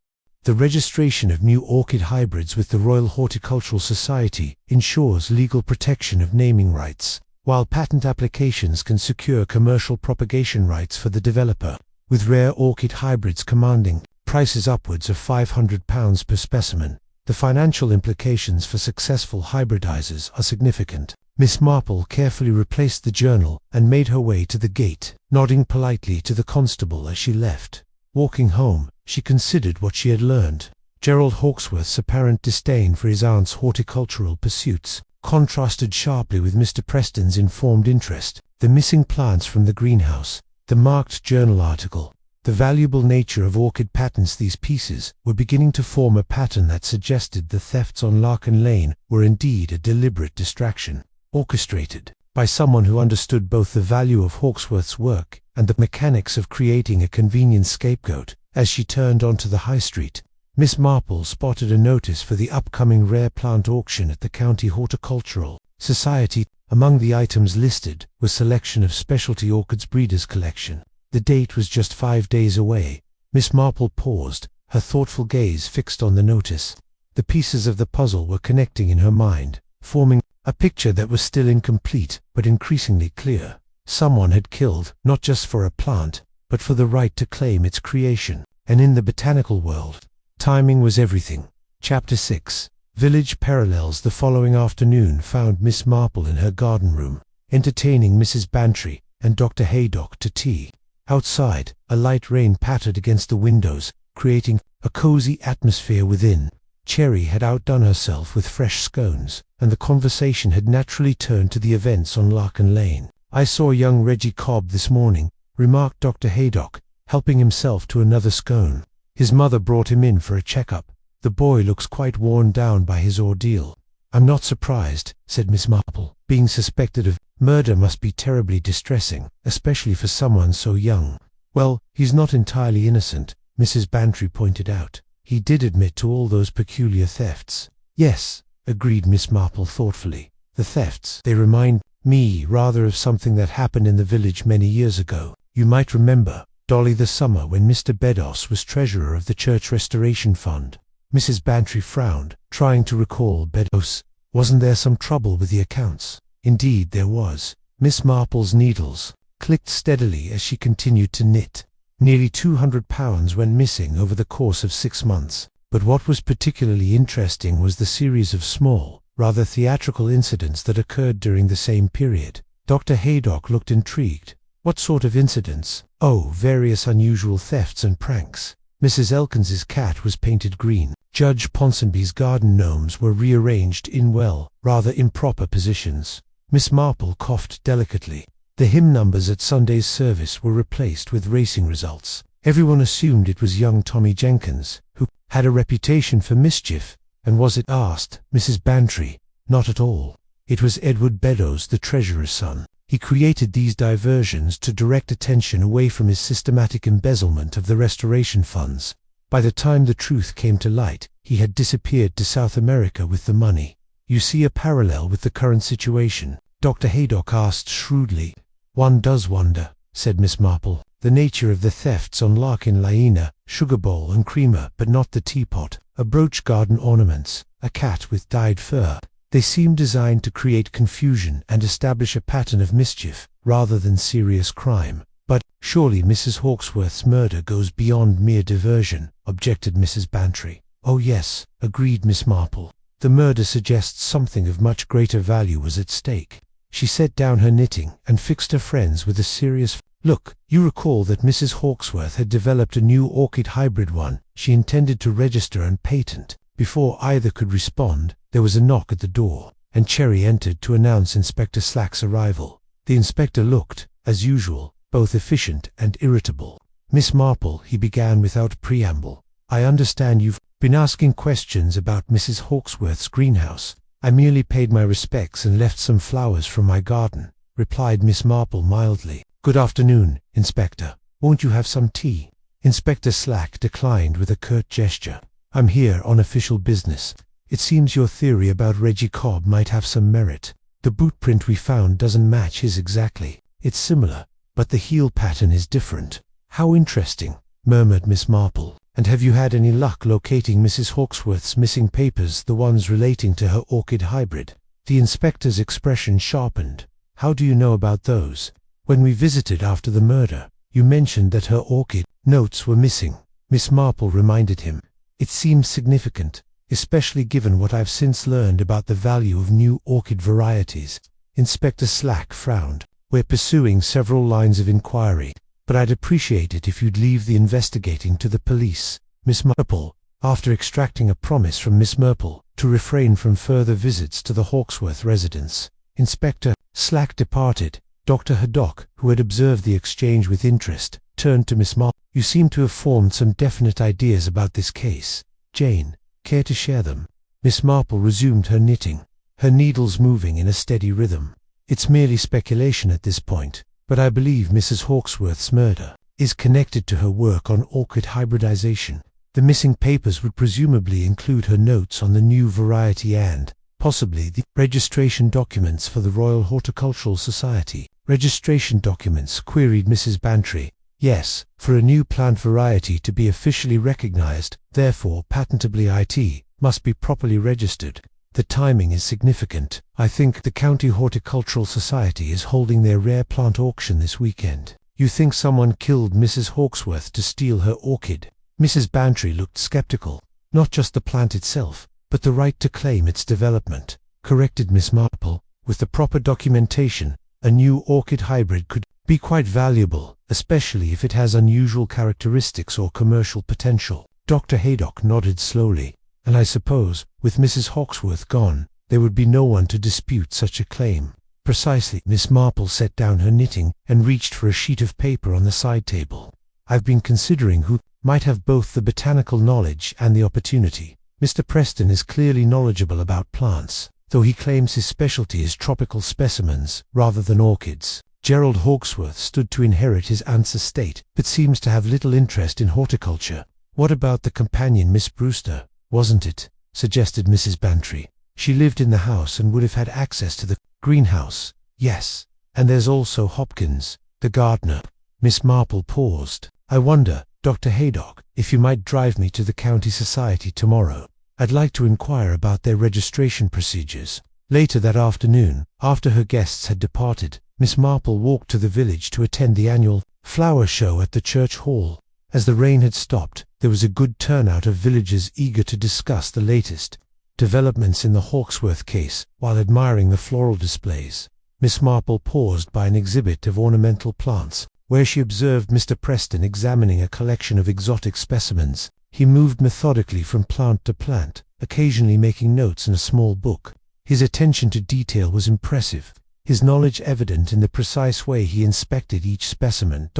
"The registration of new orchid hybrids with the Royal Horticultural Society ensures legal protection of naming rights, while patent applications can secure commercial propagation rights for the developer, with rare orchid hybrids commanding prices upwards of £500 per specimen. The financial implications for successful hybridizers are significant." Miss Marple carefully replaced the journal and made her way to the gate, nodding politely to the constable as she left. Walking home, she considered what she had learned. Gerald Hawksworth's apparent disdain for his aunt's horticultural pursuits contrasted sharply with Mr. Preston's informed interest, the missing plants from the greenhouse, the marked journal article, the valuable nature of orchid patents. These pieces were beginning to form a pattern that suggested the thefts on Larkin Lane were indeed a deliberate distraction, orchestrated by someone who understood both the value of Hawksworth's work and the mechanics of creating a convenient scapegoat. As she turned onto the high street, Miss Marple spotted a notice for the upcoming rare plant auction at the County Horticultural Society. Among the items listed was selection of specialty orchids breeders' collection. The date was just 5 days away. Miss Marple paused, her thoughtful gaze fixed on the notice. The pieces of the puzzle were connecting in her mind, forming a picture that was still incomplete but increasingly clear. Someone had killed, not just for a plant, but for the right to claim its creation. And in the botanical world, timing was everything. Chapter 6. Village Parallels. The following afternoon found Miss Marple in her garden room, entertaining Mrs. Bantry and Dr. Haydock to tea. Outside, a light rain pattered against the windows, creating a cozy atmosphere within. Cherry had outdone herself with fresh scones, and the conversation had naturally turned to the events on Larkin Lane. "I saw young Reggie Cobb this morning," remarked Dr. Haydock, helping himself to another scone. "His mother brought him in for a checkup. The boy looks quite worn down by his ordeal." "I'm not surprised," said Miss Marple. "Being suspected of murder must be terribly distressing, especially for someone so young." "Well, he's not entirely innocent," Mrs. Bantry pointed out. "He did admit to all those peculiar thefts." "Yes," agreed Miss Marple thoughtfully. "The thefts, they remind me rather of something that happened in the village many years ago. You might remember, Dolly, the summer when Mr. Beddoes was treasurer of the Church Restoration Fund." Mrs. Bantry frowned, trying to recall Beddoes. "Wasn't there some trouble with the accounts?" "Indeed there was." Miss Marple's needles clicked steadily as she continued to knit. "Nearly £200 went missing over the course of 6 months. But what was particularly interesting was the series of small, rather theatrical incidents that occurred during the same period. Dr. Haydock looked intrigued. What sort of incidents? Oh, various unusual thefts and pranks. Mrs. Elkins's cat was painted green. Judge Ponsonby's garden gnomes were rearranged in, well, rather improper positions. Miss Marple coughed delicately. The hymn numbers at Sunday's service were replaced with racing results. Everyone assumed it was young Tommy Jenkins, who had a reputation for mischief. And was it? Asked Mrs. Bantry. Not at all. It was Edward Beddoes, the treasurer's son. He created these diversions to direct attention away from his systematic embezzlement of the restoration funds. By the time the truth came to light, he had disappeared to South America with the money. You see a parallel with the current situation? Dr. Haydock asked shrewdly. One does wonder, said Miss Marple. The nature of the thefts on Larkin Laina, sugar bowl and creamer, but not the teapot, a brooch, garden ornaments, a cat with dyed fur. They seem designed to create confusion and establish a pattern of mischief, rather than serious crime. But surely Mrs. Hawkesworth's murder goes beyond mere diversion, objected Mrs. Bantry. Oh yes, agreed Miss Marple. The murder suggests something of much greater value was at stake. She set down her knitting and fixed her friends with a serious look. You recall that Mrs. Hawkesworth had developed a new orchid hybrid one she intended to register and patent. Before either could respond, there was a knock at the door, and Cherry entered to announce Inspector Slack's arrival. The inspector looked, as usual, both efficient and irritable. Miss Marple, he began without preamble. I understand you've been asking questions about Mrs. Hawkesworth's greenhouse. I merely paid my respects and left some flowers from my garden, replied Miss Marple mildly. Good afternoon, Inspector. Won't you have some tea? Inspector Slack declined with a curt gesture. I'm here on official business. It seems your theory about Reggie Cobb might have some merit. The boot print we found doesn't match his exactly. It's similar, but the heel pattern is different. How interesting, murmured Miss Marple. And have you had any luck locating Mrs. Hawkesworth's missing papers, the ones relating to her orchid hybrid? The inspector's expression sharpened. How do you know about those? When we visited after the murder, you mentioned that her orchid notes were missing. Miss Marple reminded him. It seems significant, especially given what I've since learned about the value of new orchid varieties. Inspector Slack frowned. We're pursuing several lines of inquiry, but I'd appreciate it if you'd leave the investigating to the police. Miss Marple, after extracting a promise from Miss Marple to refrain from further visits to the Hawkesworth residence, Inspector Slack departed. Dr. Haddock, who had observed the exchange with interest, turned to Miss Marple. You seem to have formed some definite ideas about this case. Jane, care to share them? Miss Marple resumed her knitting, her needles moving in a steady rhythm. It's merely speculation at this point, but I believe Mrs. Hawkesworth's murder is connected to her work on orchid hybridization. The missing papers would presumably include her notes on the new variety and, possibly, the registration documents for the Royal Horticultural Society. Registration documents? Queried Mrs. Bantry. Yes, for a new plant variety to be officially recognized, therefore patentably it must be properly registered. The timing is significant. I think the County Horticultural Society is holding their rare plant auction this weekend. You think someone killed Mrs. Hawkesworth to steal her orchid? Mrs. Bantry looked skeptical. Not just the plant itself, but the right to claim its development, corrected Miss Marple. With the proper documentation, a new orchid hybrid could be quite valuable, especially if it has unusual characteristics or commercial potential. Dr. Haydock nodded slowly. And I suppose, with Mrs. Hawkesworth gone, there would be no one to dispute such a claim. Precisely. Miss Marple set down her knitting and reached for a sheet of paper on the side table. I've been considering who might have both the botanical knowledge and the opportunity. Mr. Preston is clearly knowledgeable about plants, though he claims his specialty is tropical specimens rather than orchids. Gerald Hawkesworth stood to inherit his aunt's estate, but seems to have little interest in horticulture. What about the companion, Miss Brewster? Wasn't it? Suggested Mrs. Bantry. She lived in the house and would have had access to the greenhouse. Yes, and there's also Hopkins, the gardener. Miss Marple paused. I wonder, Dr. Haydock, if you might drive me to the County Society tomorrow. I'd like to inquire about their registration procedures. Later that afternoon, after her guests had departed, Miss Marple walked to the village to attend the annual flower show at the church hall. As the rain had stopped, there was a good turnout of villagers eager to discuss the latest developments in the Hawksworth case while admiring the floral displays. Miss Marple paused by an exhibit of ornamental plants, where she observed Mr. Preston examining a collection of exotic specimens. He moved methodically from plant to plant, occasionally making notes in a small book. His attention to detail was impressive, his knowledge evident in the precise way he inspected each specimen.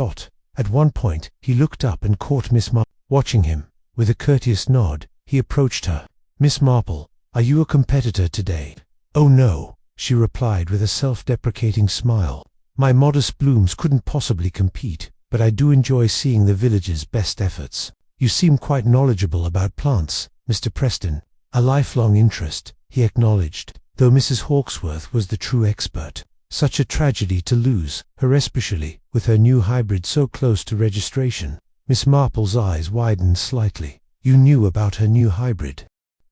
At one point, he looked up and caught Miss Marple watching him. With a courteous nod, he approached her. "Miss Marple, are you a competitor today?" "Oh no," she replied with a self-deprecating smile. "My modest blooms couldn't possibly compete, but I do enjoy seeing the village's best efforts." "You seem quite knowledgeable about plants, Mr. Preston." "A lifelong interest," he acknowledged, though Mrs. Hawksworth was the true expert. Such a tragedy to lose her, especially with her new hybrid so close to registration. Miss Marple's eyes widened slightly. "You knew about her new hybrid?"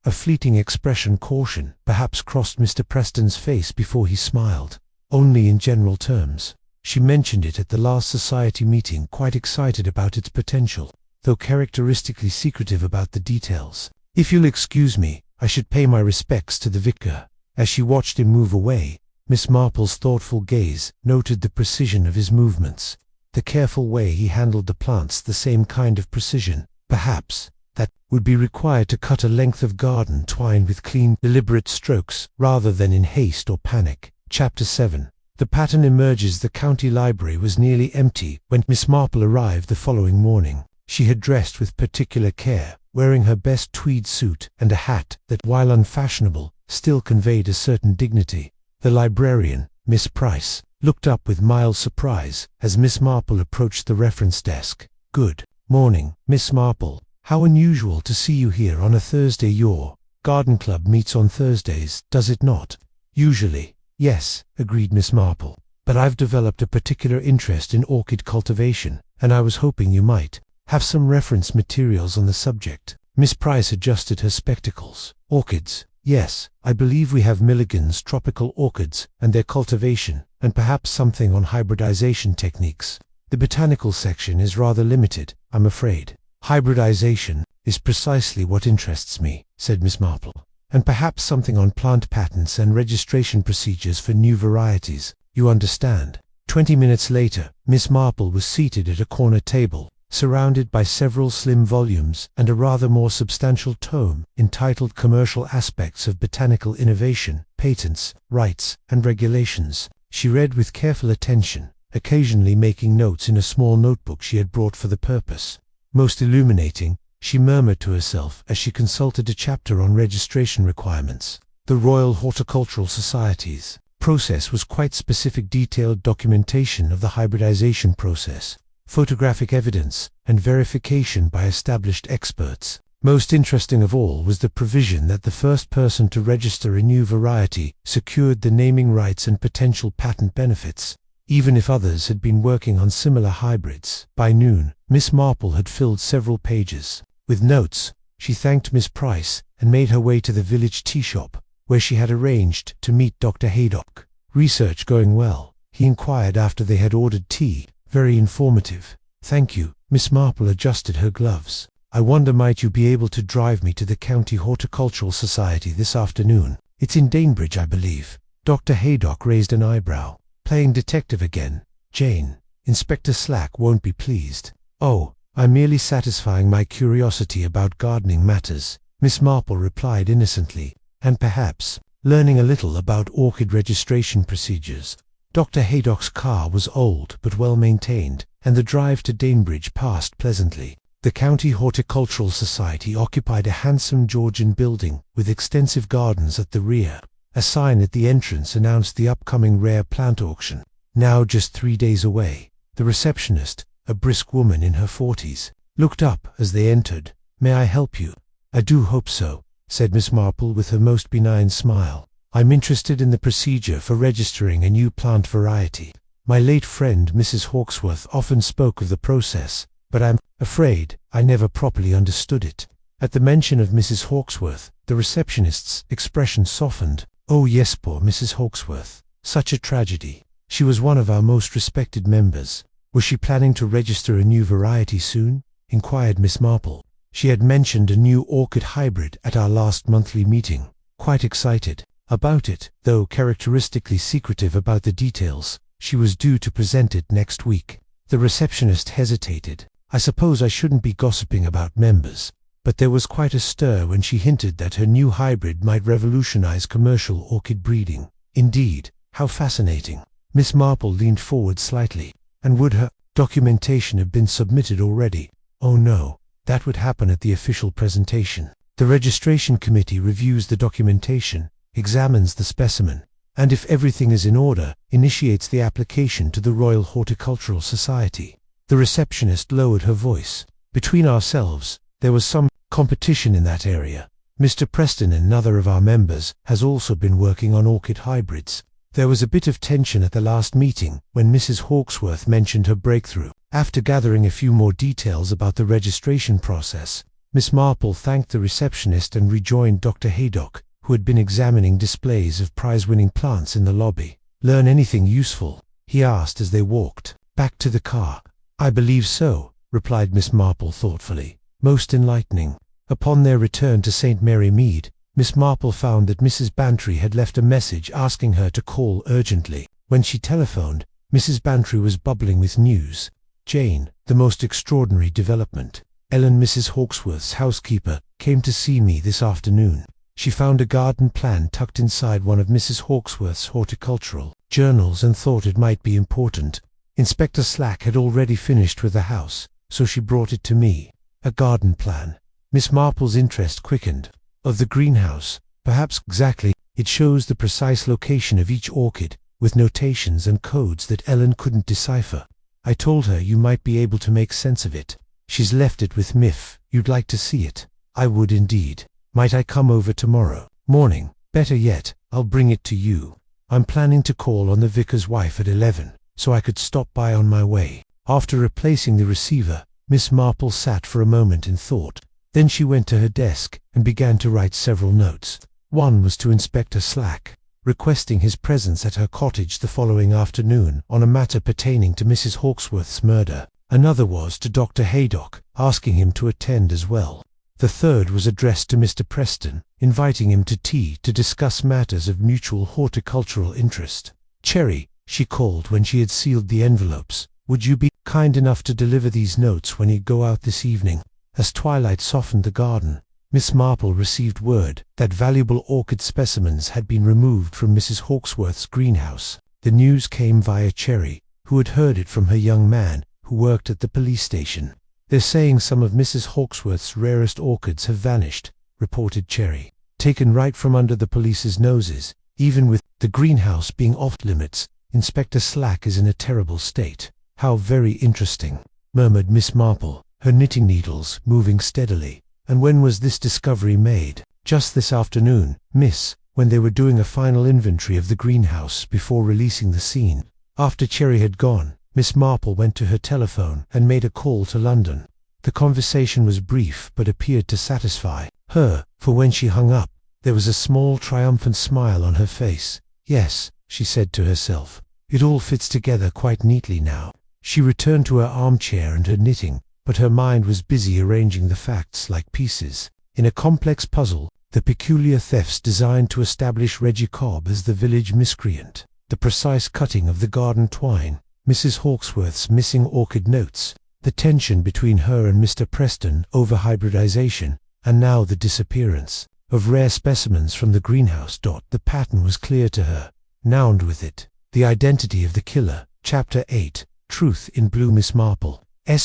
A fleeting expression caution perhaps crossed Mr. Preston's face before he smiled. "Only in general terms. She mentioned it at the last society meeting, quite excited about its potential, though characteristically secretive about the details. If you'll excuse me, I should pay my respects to the vicar." As she watched him move away, Miss Marple's thoughtful gaze noted the precision of his movements, the careful way he handled the plants, the same kind of precision, perhaps, that would be required to cut a length of garden twine with clean, deliberate strokes, rather than in haste or panic. Chapter 7. The pattern emerges. The county library was nearly empty when Miss Marple arrived the following morning. She had dressed with particular care, wearing her best tweed suit and a hat that, while unfashionable, still conveyed a certain dignity. The librarian, Miss Price, looked up with mild surprise as Miss Marple approached the reference desk. "Good morning, Miss Marple. How unusual to see you here on a Thursday. Your garden club meets on Thursdays, does it not?" "Usually, yes," agreed Miss Marple, "but I've developed a particular interest in orchid cultivation, and I was hoping you might have some reference materials on the subject." Miss Price adjusted her spectacles. "Orchids? Yes, I believe we have Milligan's tropical orchids and their cultivation, and perhaps something on hybridization techniques. The botanical section is rather limited, I'm afraid." "Hybridization is precisely what interests me," said Miss Marple, "and perhaps something on plant patents and registration procedures for new varieties. You understand." 20 minutes later, Miss Marple was seated at a corner table, surrounded by several slim volumes and a rather more substantial tome entitled Commercial Aspects of Botanical Innovation, Patents, Rights, and Regulations. She read with careful attention, occasionally making notes in a small notebook she had brought for the purpose. "Most illuminating," she murmured to herself as she consulted a chapter on registration requirements. The Royal Horticultural Society's process was quite specific, detailed documentation of the hybridization process, photographic evidence, and verification by established experts. Most interesting of all was the provision that the first person to register a new variety secured the naming rights and potential patent benefits, even if others had been working on similar hybrids. By noon, Miss Marple had filled several pages. With notes, she thanked Miss Price and made her way to the village tea shop, where she had arranged to meet Dr. Haydock. "Research going well?" he inquired after they had ordered tea. "Very informative, thank you." Miss Marple adjusted her gloves. "I wonder, might you be able to drive me to the County Horticultural Society this afternoon? It's in Danebridge, I believe." Dr. Haydock raised an eyebrow. "Playing detective again, Jane? Inspector Slack won't be pleased." "Oh, I'm merely satisfying my curiosity about gardening matters," Miss Marple replied innocently, "and perhaps learning a little about orchid registration procedures." Dr. Haydock's car was old but well maintained, and the drive to Danebridge passed pleasantly. The County Horticultural Society occupied a handsome Georgian building with extensive gardens at the rear. A sign at the entrance announced the upcoming rare plant auction, now just 3 days away. The receptionist, a brisk woman in her 40s, looked up as they entered. "May I help you?" "I do hope so," said Miss Marple with her most benign smile. "I'm interested in the procedure for registering a new plant variety. My late friend Mrs. Hawksworth often spoke of the process, but I'm afraid I never properly understood it." At the mention of Mrs. Hawksworth, the receptionist's expression softened. "Oh yes, poor Mrs. Hawksworth. Such a tragedy. She was one of our most respected members." "Was she planning to register a new variety soon?" inquired Miss Marple. She had mentioned a new orchid hybrid at our last monthly meeting. Quite excited about it, though characteristically secretive about the details. She was due to present it next week. The receptionist hesitated. I suppose I shouldn't be gossiping about members, but there was quite a stir when she hinted that her new hybrid might revolutionize commercial orchid breeding. Indeed, how fascinating. Miss Marple leaned forward slightly. And would her documentation have been submitted already? Oh no, that would happen at the official presentation. The registration committee reviews the documentation, examines the specimen, and if everything is in order, initiates the application to the Royal Horticultural Society. The receptionist lowered her voice. Between ourselves, there was some competition in that area. Mr. Preston, another of our members, has also been working on orchid hybrids. There was a bit of tension at the last meeting when Mrs. Hawksworth mentioned her breakthrough. After gathering a few more details about the registration process, Miss Marple thanked the receptionist and rejoined Dr. Haydock, who had been examining displays of prize-winning plants in the lobby. "Learn anything useful?" he asked as they walked back to the car. "I believe so," replied Miss Marple thoughtfully. "Most enlightening." Upon their return to St. Mary Mead, Miss Marple found that Mrs. Bantry had left a message asking her to call urgently. When she telephoned, Mrs. Bantry was bubbling with news. "Jane, the most extraordinary development. Ellen, Mrs. Hawksworth's housekeeper, came to see me this afternoon. She found a garden plan tucked inside one of Mrs. Hawksworth's horticultural journals and thought it might be important. Inspector Slack had already finished with the house, so she brought it to me." A garden plan. Miss Marple's interest quickened. "Of the greenhouse, perhaps?" "Exactly. It shows the precise location of each orchid, with notations and codes that Ellen couldn't decipher. I told her you might be able to make sense of it. She's left it with Miff. You'd like to see it?" "I would indeed. Might I come over tomorrow morning? Better yet, I'll bring it to you. I'm planning to call on the vicar's wife at 11, so I could stop by on my way." After replacing the receiver, Miss Marple sat for a moment in thought. Then she went to her desk and began to write several notes. One was to Inspector Slack, requesting his presence at her cottage the following afternoon on a matter pertaining to Mrs. Hawksworth's murder. Another was to Dr. Haydock, asking him to attend as well. The third was addressed to Mr. Preston, inviting him to tea to discuss matters of mutual horticultural interest. "Cherry," she called when she had sealed the envelopes, "would you be kind enough to deliver these notes when you go out this evening?" As twilight softened the garden, Miss Marple received word that valuable orchid specimens had been removed from Mrs. Hawksworth's greenhouse. The news came via Cherry, who had heard it from her young man, who worked at the police station. "They're saying some of Mrs. Hawksworth's rarest orchids have vanished," reported Cherry. "Taken right from under the police's noses. Even with the greenhouse being off limits, Inspector Slack is in a terrible state." "How very interesting," murmured Miss Marple, her knitting needles moving steadily. "And when was this discovery made?" "Just this afternoon, miss, when they were doing a final inventory of the greenhouse before releasing the scene." After Cherry had gone, Miss Marple went to her telephone and made a call to London. The conversation was brief but appeared to satisfy her, for when she hung up, there was a small triumphant smile on her face. "Yes," she said to herself, "it all fits together quite neatly now." She returned to her armchair and her knitting, but her mind was busy arranging the facts like pieces in a complex puzzle. The peculiar thefts designed to establish Reggie Cobb as the village miscreant, the precise cutting of the garden twine, Mrs. Hawksworth's missing orchid notes, the tension between her and Mr. Preston over hybridization, and now the disappearance of rare specimens from the greenhouse. The pattern was clear to her. Now and with it, the identity of the killer. Chapter 8. Truth in Blue. Miss Marple's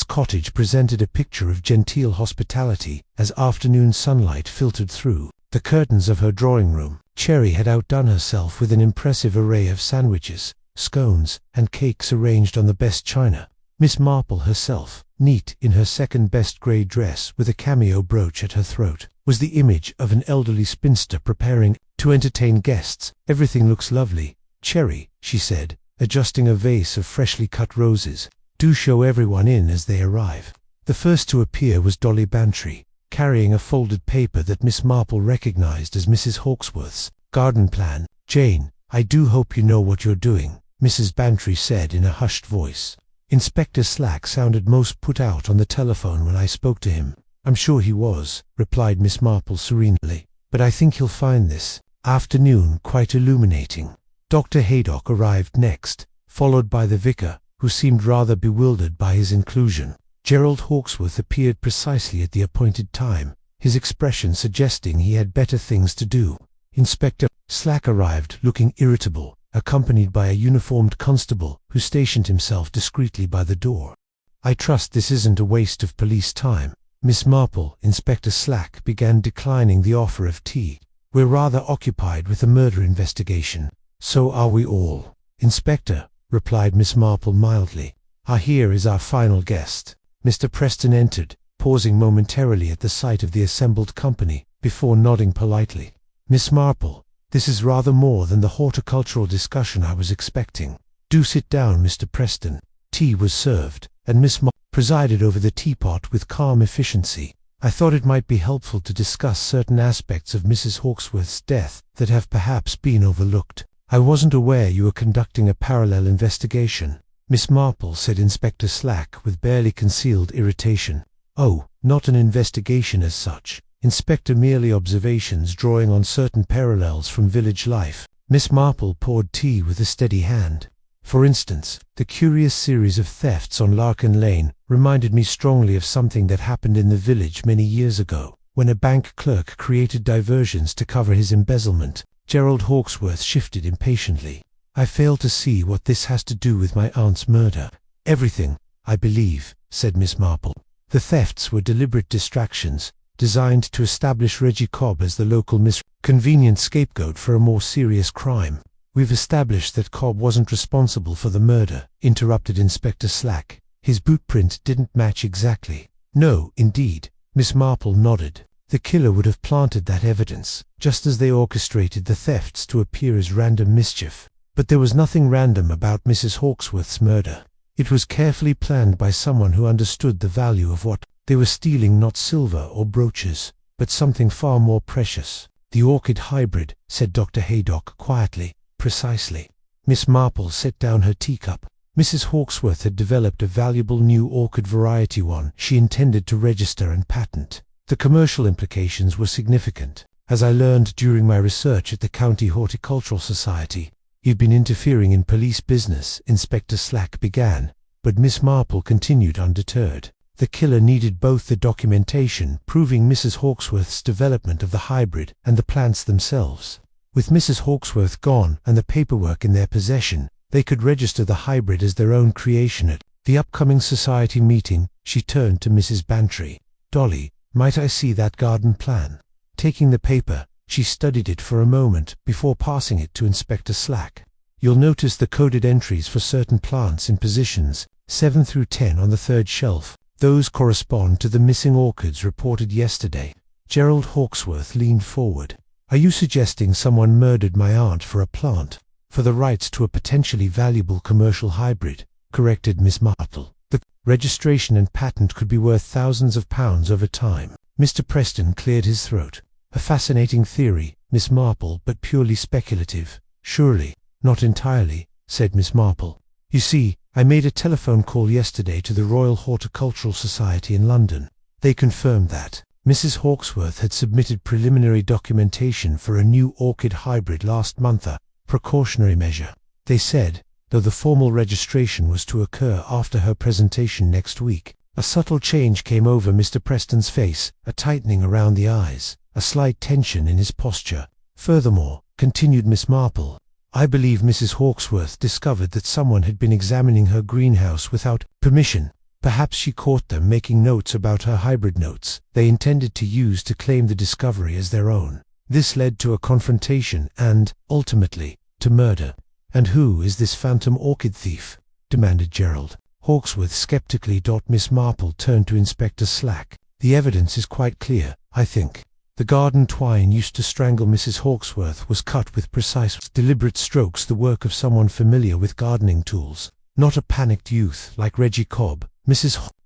cottage presented a picture of genteel hospitality as afternoon sunlight filtered through the curtains of her drawing room. Cherry had outdone herself with an impressive array of sandwiches, scones, and cakes arranged on the best china. Miss Marple herself, neat in her second-best grey dress with a cameo brooch at her throat, was the image of an elderly spinster preparing to entertain guests. "Everything looks lovely, Cherry," she said, adjusting a vase of freshly cut roses. "Do show everyone in as they arrive." The first to appear was Dolly Bantry, carrying a folded paper that Miss Marple recognized as Mrs. Hawksworth's garden plan. "Jane, I do hope you know what you're doing," Mrs. Bantry said in a hushed voice. "Inspector Slack sounded most put out on the telephone when I spoke to him. "I'm sure he was," replied Miss Marple serenely, "but I think he'll find this afternoon quite illuminating." Dr. Haydock arrived next, followed by the vicar, who seemed rather bewildered by his inclusion. Gerald Hawksworth appeared precisely at the appointed time, his expression suggesting he had better things to do. Inspector Slack arrived, looking irritable, accompanied by a uniformed constable who stationed himself discreetly by the door. "I trust this isn't a waste of police time, Miss Marple." Inspector Slack began declining the offer of tea. "We're rather occupied with a murder investigation." "So are we all, Inspector," replied Miss Marple mildly. "Here is our final guest." Mr. Preston entered, pausing momentarily at the sight of the assembled company, before nodding politely. "Miss Marple, this is rather more than the horticultural discussion I was expecting." "Do sit down, Mr. Preston." Tea was served, and Miss Marple presided over the teapot with calm efficiency. "I thought it might be helpful to discuss certain aspects of Mrs. Hawksworth's death that have perhaps been overlooked. I wasn't aware you were conducting a parallel investigation." "Miss Marple," said Inspector Slack with barely concealed irritation. "Oh, not an investigation as such, Inspector, merely observations drawing on certain parallels from village life." Miss Marple poured tea with a steady hand. "For instance, the curious series of thefts on Larkin Lane reminded me strongly of something that happened in the village many years ago, when a bank clerk created diversions to cover his embezzlement." Gerald Hawksworth shifted impatiently. "I fail to see what this has to do with my aunt's murder." "Everything, I believe," said Miss Marple. "The thefts were deliberate distractions, designed to establish Reggie Cobb as the local convenient scapegoat for a more serious crime." "We've established that Cobb wasn't responsible for the murder," interrupted Inspector Slack. "His boot print didn't match exactly." "No, indeed." Miss Marple nodded. "The killer would have planted that evidence, just as they orchestrated the thefts to appear as random mischief. But there was nothing random about Mrs. Hawksworth's murder. It was carefully planned by someone who understood the value of what they were stealing, not silver or brooches, but something far more precious." "The orchid hybrid," said Dr. Haydock quietly. "Precisely." Miss Marple set down her teacup. Mrs. Hawksworth had developed a valuable new orchid variety, one she intended to register and patent. The commercial implications were significant. "As I learned during my research at the County Horticultural Society." "You've been interfering in police business," Inspector Slack began, but Miss Marple continued undeterred. "The killer needed both the documentation proving Mrs. Hawksworth's development of the hybrid and the plants themselves. With Mrs. Hawksworth gone and the paperwork in their possession, they could register the hybrid as their own creation at the upcoming society meeting." She turned to Mrs. Bantry. "Dolly, might I see that garden plan?" Taking the paper, she studied it for a moment before passing it to Inspector Slack. "You'll notice the coded entries for certain plants in positions 7 through 10 on the third shelf. Those correspond to the missing orchids reported yesterday." Gerald Hawksworth leaned forward. "Are you suggesting someone murdered my aunt for a plant, for the rights to a potentially valuable commercial hybrid?" corrected Miss Marple. "The registration and patent could be worth thousands of pounds over time." Mr. Preston cleared his throat. "A fascinating theory, Miss Marple, but purely speculative." "Surely." "Not entirely," said Miss Marple. "You see, I made a telephone call yesterday to the Royal Horticultural Society in London. They confirmed that Mrs. Hawksworth had submitted preliminary documentation for a new orchid hybrid last month, a precautionary measure. They said, though the formal registration was to occur after her presentation next week." A subtle change came over Mr. Preston's face, a tightening around the eyes, a slight tension in his posture. "Furthermore," continued Miss Marple, "I believe Mrs. Hawksworth discovered that someone had been examining her greenhouse without permission. Perhaps she caught them making notes about her hybrid notes they intended to use to claim the discovery as their own. This led to a confrontation and, ultimately, to murder." "And who is this phantom orchid thief?" demanded Gerald Hawksworth skeptically. Miss Marple turned to Inspector Slack. "The evidence is quite clear, I think. The garden twine used to strangle Mrs. Hawksworth was cut with precise, deliberate strokes, the work of someone familiar with gardening tools, not a panicked youth like Reggie Cobb."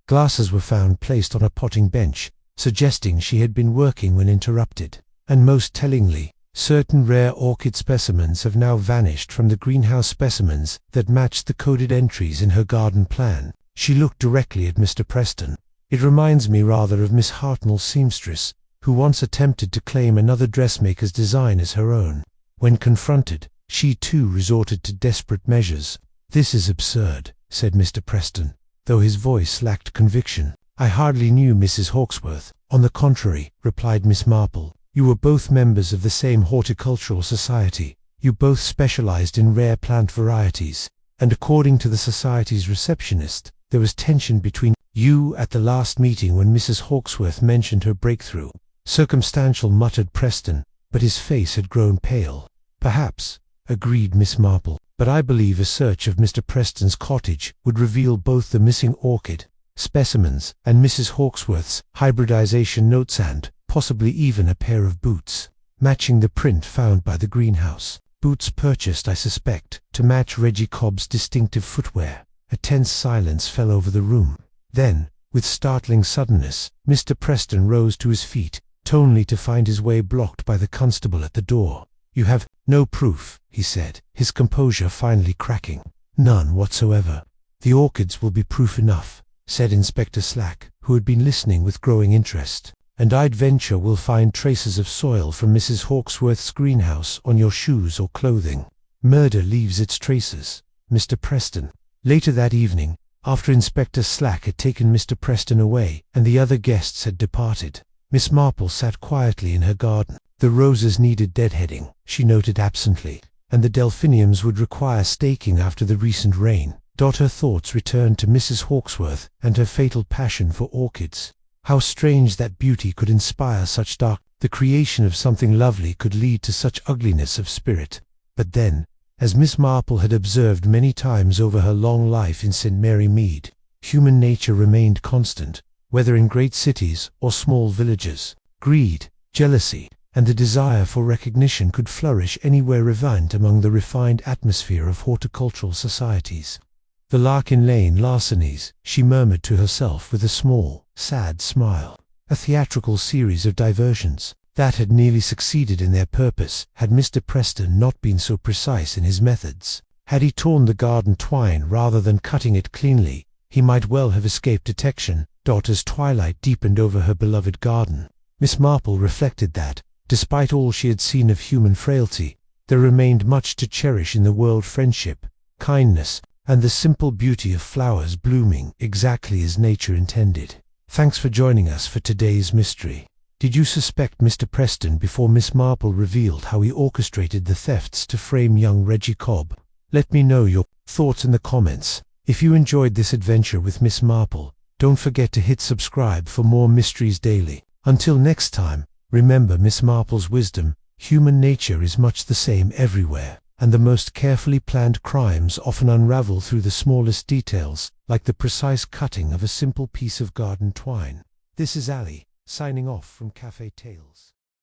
Glasses were found placed on a potting bench, suggesting she had been working when interrupted. "And most tellingly, certain rare orchid specimens have now vanished from the greenhouse specimens that matched the coded entries in her garden plan." She looked directly at Mr. Preston. It reminds me rather of Miss Hartnell's seamstress, who once attempted to claim another dressmaker's design as her own. When confronted, she too resorted to desperate measures. "This is absurd," said Mr. Preston, though his voice lacked conviction. "I hardly knew Mrs. Hawkesworth." "On the contrary," replied Miss Marple, "you were both members of the same horticultural society. You both specialized in rare plant varieties, and according to the society's receptionist, there was tension between you at the last meeting when Mrs. Hawkesworth mentioned her breakthrough." "Circumstantial," muttered Preston, but his face had grown pale. "Perhaps," agreed Miss Marple, "but I believe a search of Mr. Preston's cottage would reveal both the missing orchid specimens and Mrs. Hawkesworth's hybridization notes and, possibly even a pair of boots, matching the print found by the greenhouse. Boots purchased, I suspect, to match Reggie Cobb's distinctive footwear." A tense silence fell over the room. Then, with startling suddenness, Mr. Preston rose to his feet, only to find his way blocked by the constable at the door. "You have no proof," he said, his composure finally cracking. "None whatsoever." "The orchids will be proof enough," said Inspector Slack, who had been listening with growing interest. "And I'd venture we'll find traces of soil from Mrs. Hawkesworth's greenhouse on your shoes or clothing. Murder leaves its traces, Mr. Preston." Later that evening, after Inspector Slack had taken Mr. Preston away and the other guests had departed, Miss Marple sat quietly in her garden. The roses needed deadheading, she noted absently, and the delphiniums would require staking after the recent rain. Her thoughts returned to Mrs. Hawkesworth and her fatal passion for orchids. How strange that beauty could inspire such dark. The creation of something lovely could lead to such ugliness of spirit. But then, as Miss Marple had observed many times over her long life in St. Mary Mead, human nature remained constant, whether in great cities or small villages. Greed, jealousy, and the desire for recognition could flourish anywhere refined among the refined atmosphere of horticultural societies. "The Larkin Lane larcenies," she murmured to herself with a small, sad smile. A theatrical series of diversions that had nearly succeeded in their purpose had Mr. Preston not been so precise in his methods. Had he torn the garden twine rather than cutting it cleanly, he might well have escaped detection. As twilight deepened over her beloved garden, Miss Marple reflected that, despite all she had seen of human frailty, there remained much to cherish in the world: friendship, kindness, and the simple beauty of flowers blooming exactly as nature intended. Thanks for joining us for today's mystery. Did you suspect Mr. Preston before Miss Marple revealed how he orchestrated the thefts to frame young Reggie Cobb? Let me know your thoughts in the comments. If you enjoyed this adventure with Miss Marple, don't forget to hit subscribe for more mysteries daily. Until next time, remember Miss Marple's wisdom: human nature is much the same everywhere, and the most carefully planned crimes often unravel through the smallest details, like the precise cutting of a simple piece of garden twine. This is Alie, signing off from Café Tales.